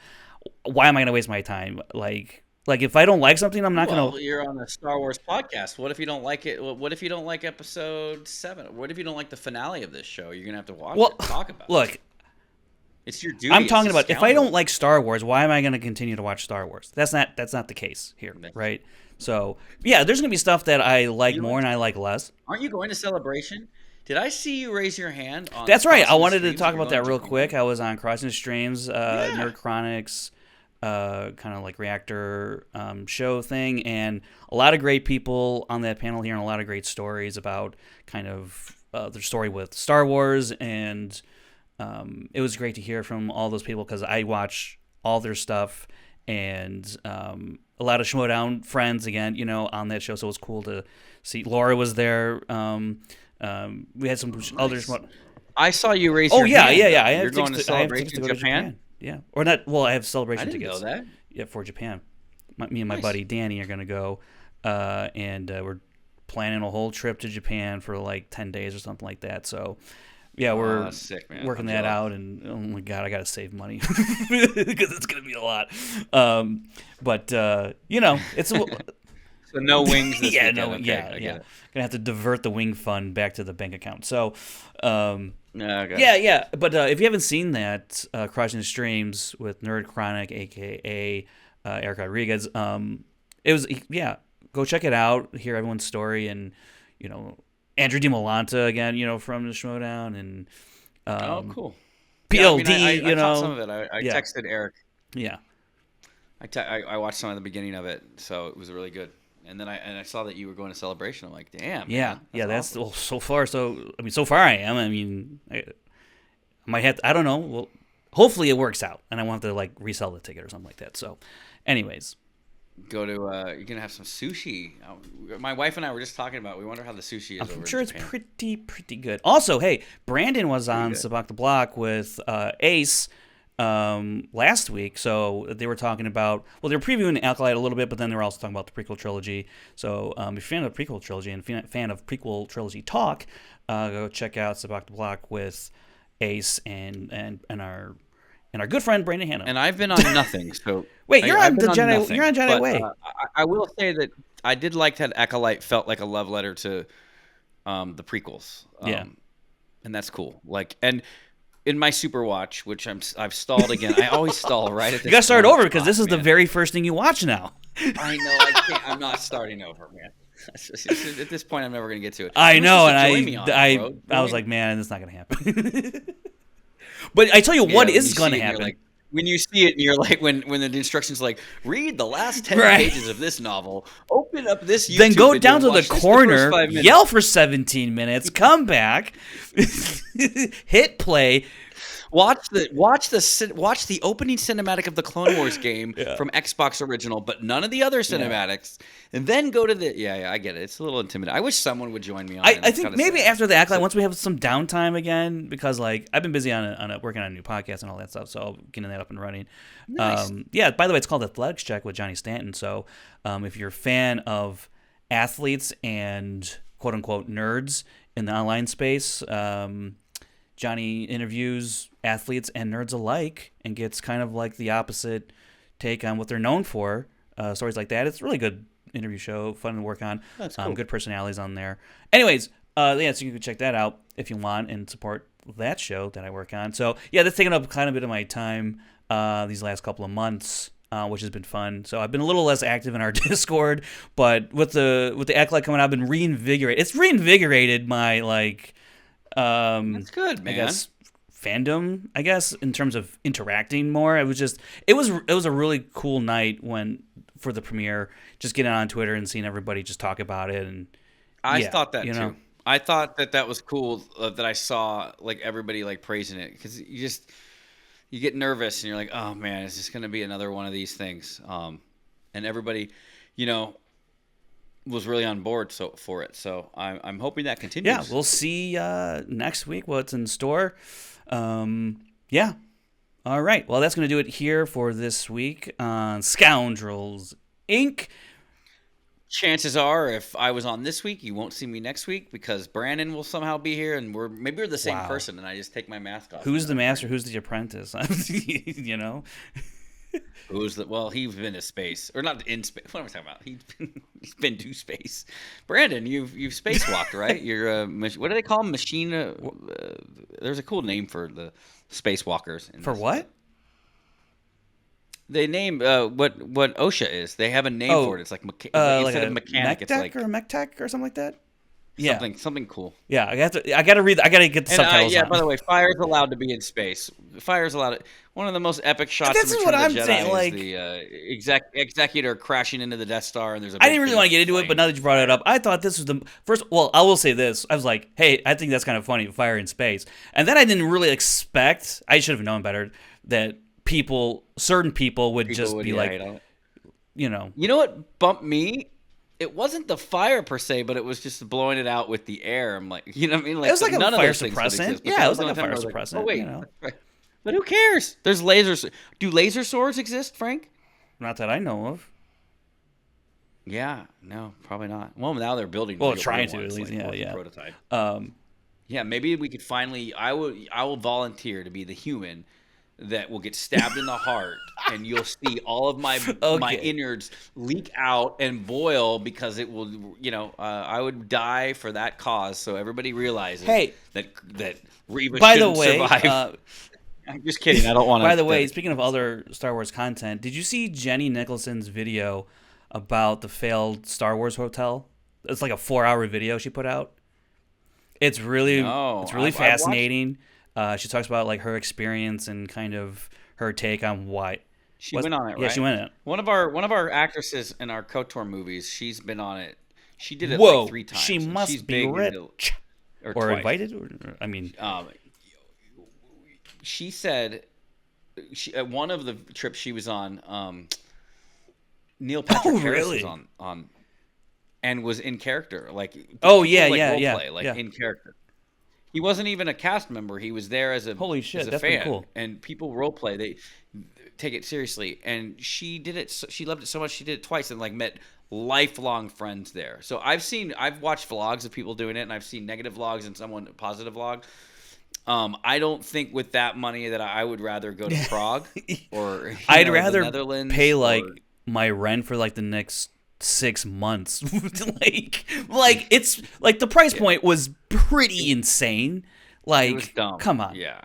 why am I going to waste my time? Like if I don't like something, I'm not going to. Well, you're on a Star Wars podcast. What if you don't like it? What if you don't like Episode 7? What if you don't like the finale of this show? You're going to have to watch it and talk about it. Look. It's your duty. I'm talking about if I don't like Star Wars, why am I going to continue to watch Star Wars? That's not the case here, right? So, yeah, there's going to be stuff that I like more and I like less. Aren't you going to Celebration? Did I see you raise your hand on That's right. I wanted to talk about that real quick. I was on Crossing the Streams, Nerd Chronics, kind of like reactor show thing, and a lot of great people on that panel here, and a lot of great stories about kind of their story with Star Wars and it was great to hear from all those people because I watch all their stuff and a lot of Schmodown friends again, on that show. So it was cool to see. Laura was there. We had some other Schmodown. I saw you raise your hand. Yeah. You're going to Celebration Japan? Yeah. Or not. Well, I have Celebration tickets. I didn't know that. Yeah, for Japan. Me and my buddy Danny are going to go, and we're planning a whole trip to Japan for like 10 days or something like that. So, yeah, we're sick, man. working that out, and oh my God, I got to save money because it's going to be a lot. But it's so no wings this yeah, weekend. no, okay, yeah. Gonna have to divert the wing fund back to the bank account. So, okay. Yeah. But if you haven't seen that, Crushing the Streams with Nerd Chronic, aka Eric Rodriguez, it was go check it out. Hear everyone's story, and Andrew DiMolanta again, from the Schmodown, and cool. PLD, I caught some of it. I texted Eric. Yeah. I watched some of the beginning of it, so it was really good. And then I saw that you were going to Celebration. I'm like, damn. Yeah, man, that's awesome. so far. So far I am. I might have to, I don't know. Well, hopefully it works out, and I won't have to like resell the ticket or something like that. So, anyways, go to you're gonna have some sushi. My wife and I were just talking about. We wonder how the sushi is. I'm sure it's pretty good. Also, hey, Brandon was on Sabak the Block with Ace last week, so they were talking about. Well, they were previewing Acolyte a little bit, but then they were also talking about the prequel trilogy. So, if you're a fan of the prequel trilogy and fan of prequel trilogy talk, go check out Sabak the Block with Ace and our good friend Brandon Hanna. And I've been on nothing. So wait, you're on Jedi Way. I will say that I did like that Acolyte felt like a love letter to the prequels. And that's cool. Like, and in my Super Watch, which I've stalled again. I always stall right at this. You gotta start over because this is the very first thing you watch now. I know. I can't. I'm not starting over, man. At this point, I'm never gonna get to it. I know, and I was like, man, it's not gonna happen. But I tell you what is going to happen. Like, when you see it, and you're like, when the instructions like, read the last 10 pages of this novel, open up this YouTube then go down to video, the corner, yell for 17 minutes, come back, hit play. Watch the opening cinematic of the Clone Wars game from Xbox Original, but none of the other cinematics, and then go to the I get it. It's a little intimidating. I wish someone would join me on it. I think maybe after the Acolyte, once we have some downtime again, because like I've been busy on working on a new podcast and all that stuff, so I'll getting that up and running. Nice. By the way, it's called Athletics Check with Johnny Stanton. So if you're a fan of athletes and quote unquote nerds in the online space, Johnny interviews athletes and nerds alike and gets kind of like the opposite take on what they're known for. Stories like that. It's a really good interview show, fun to work on. That's cool. Good personalities on there. Anyways, so you can check that out if you want and support that show that I work on. So yeah, that's taken up kind of a bit of my time these last couple of months, which has been fun. So I've been a little less active in our Discord, but with the Acolyte coming out, I've been reinvigorated. It's reinvigorated my like. That's good, man. I guess fandom. I guess in terms of interacting more, it was a really cool night for the premiere. Just getting on Twitter and seeing everybody just talk about it, and I thought that too. I thought that was cool that I saw like everybody like praising it because you get nervous and you're like, oh man, is this going to be another one of these things? And everybody, was really on board for it. So I'm hoping that continues. Yeah, we'll see next week what's in store. Yeah. All right. Well, that's going to do it here for this week on Scoundrels, Inc. Chances are, if I was on this week, you won't see me next week because Brandon will somehow be here, and maybe we're the same person, and I just take my mask off. Who's the master? Who's the apprentice? Well, he's been to space, or not in space. What am I talking about? He's been to space. Brandon, you've spacewalked, right? You're what do they call them? Machine. There's a cool name for the spacewalkers. For what? They name what OSHA is. They have a name for it. It's like instead of mechanic, it's like or mech tech or something like that. Something cool. Yeah, I gotta read. I gotta get the subtitles. By the way, fire's allowed to be in space. Fire's allowed. One of the most epic shots this of is what Return of I'm the Jedi saying. Like is the executor crashing into the Death Star, and there's a. I didn't really want to get into it, but now that you brought it up, I thought this was the first. Well, I will say this: I was like, hey, I think that's kind of funny, fire in space, and then I didn't really expect. I should have known better that certain people would just be like, you know what bumped me. It wasn't the fire per se, but it was just blowing it out with the air. I'm like, you know what I mean? Like, it was like a fire suppressant. Yeah, it was like a fire suppressant. Oh, wait. But who cares? There's lasers. Do laser swords exist, Frank? Not that I know of. Yeah, no, probably not. Well, now they're building. Well, trying to at least, yeah. Prototype. Yeah, maybe we could finally. I will volunteer to be the human that will get stabbed in the heart, and you'll see all of my innards leak out and boil because it will. I would die for that cause, so everybody realizes that Reva shouldn't survive. I'm just kidding. I don't want to. By the way, speaking of other Star Wars content, did you see Jenny Nicholson's video about the failed Star Wars hotel? It's like a 4-hour video she put out. It's really fascinating. She talks about like her experience and kind of her take on why she went on it. Yeah, right? she went on it. One of our actresses in our KOTOR movies, she's been on it. She did it like 3 times. She must be rich or invited. I mean, she said at one of the trips she was on, Neil Patrick Harris was on and was in character. Like role play, in character. He wasn't even a cast member. He was there as a holy shit. As a that's fan. Pretty cool. And people role play. They take it seriously. And she did it. She loved it so much. She did it twice and like met lifelong friends there. So I've watched vlogs of people doing it, and I've seen negative vlogs and someone positive vlog. I don't think with that money that I would rather go to Prague or I'd rather Netherlands pay like my rent for like the next 6 months. like it's like the price point was pretty insane. Like, it was dumb. Come on. Yeah.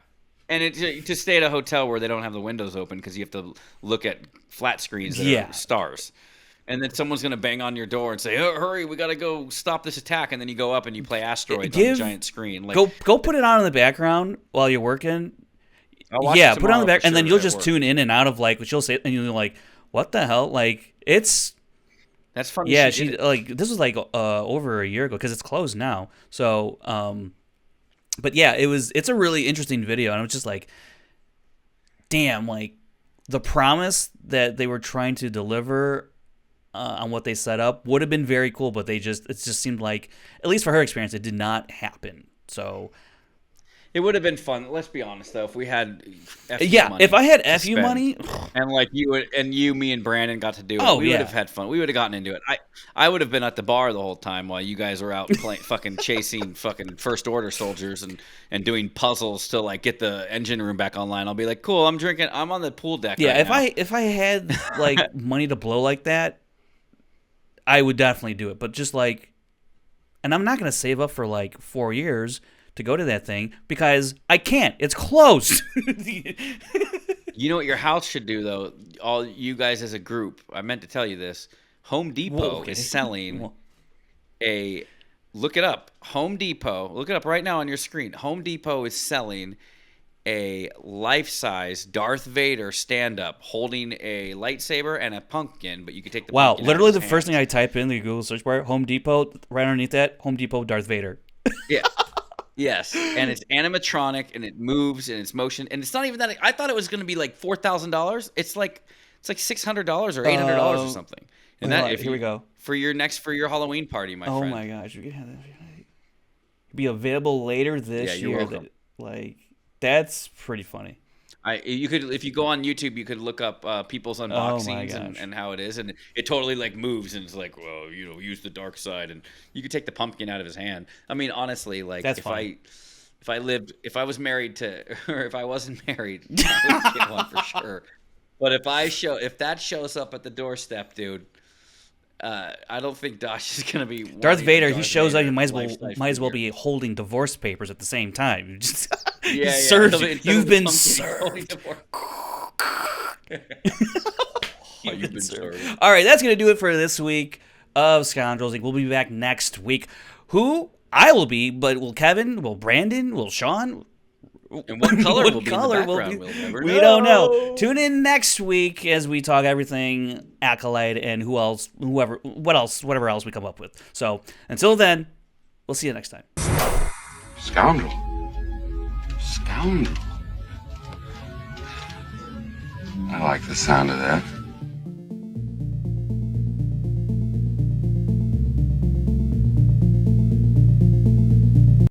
And to stay at a hotel where they don't have the windows open because you have to look at flat screens that are stars. And then someone's going to bang on your door and say, oh, hurry, we got to go stop this attack. And then you go up and you play Asteroids on a giant screen. Like, go put it on in the background while you're working. Put it on the back, and then you'll just tune in and out of like what she'll say, and you'll be like, what the hell? Like, that's funny. Yeah, she like this was like over a year ago because it's closed now. So, but yeah, it's a really interesting video, and I was just like, damn, like the promise that they were trying to deliver on what they set up would have been very cool, but it just seemed like, at least for her experience, it did not happen. So it would have been fun. Let's be honest, though, if we had FU money if I had FU money, and like me and Brandon got to do it, we would have had fun. We would have gotten into it. I would have been at the bar the whole time while you guys were out playing, fucking chasing fucking First Order soldiers and doing puzzles to like get the engine room back online. I'll be like, cool, I'm on the pool deck. Yeah, right if I had like money to blow like that, I would definitely do it. But just like, and I'm not gonna save up for like 4 years to go to that thing because I can't. It's closed. You know what your house should do, though? All you guys as a group, I meant to tell you this. Home Depot is selling look it up. Home Depot, look it up right now on your screen. Home Depot is selling a life-size Darth Vader stand-up holding a lightsaber and a pumpkin, but you could take the pumpkin literally out of the his first hands. thing I type in the Google search bar, Home Depot, right underneath that, Home Depot Darth Vader. Yeah. Yes, and it's animatronic, and it moves, and it's motion, and it's not even that. I thought it was going to be like $4,000. It's like $600 or $800 or something. And here we go for your Halloween party, my friend. Oh my gosh, we could have that be available later this year. That's pretty funny. If you go on YouTube, you could look up people's unboxings and how it is, and it totally like moves, and it's like, well, use the dark side, and you could take the pumpkin out of his hand. I mean, honestly, like if I was married to, or if I wasn't married, I would get one for sure. But if that shows up at the doorstep, dude, I don't think Dosh is gonna be Darth Vader. He shows up. He might as well be holding divorce papers at the same time. You just you've been served. You've been served. All right, that's gonna do it for this week of Scoundrels. We'll be back next week who I will be, but will Kevin, will Brandon, will Sean? And what color will be in the background? We'll never know. We don't know. Tune in next week as we talk everything Acolyte and whatever else we come up with. So until then, we'll see you next time. Scoundrel. Scoundrel. I like the sound of that.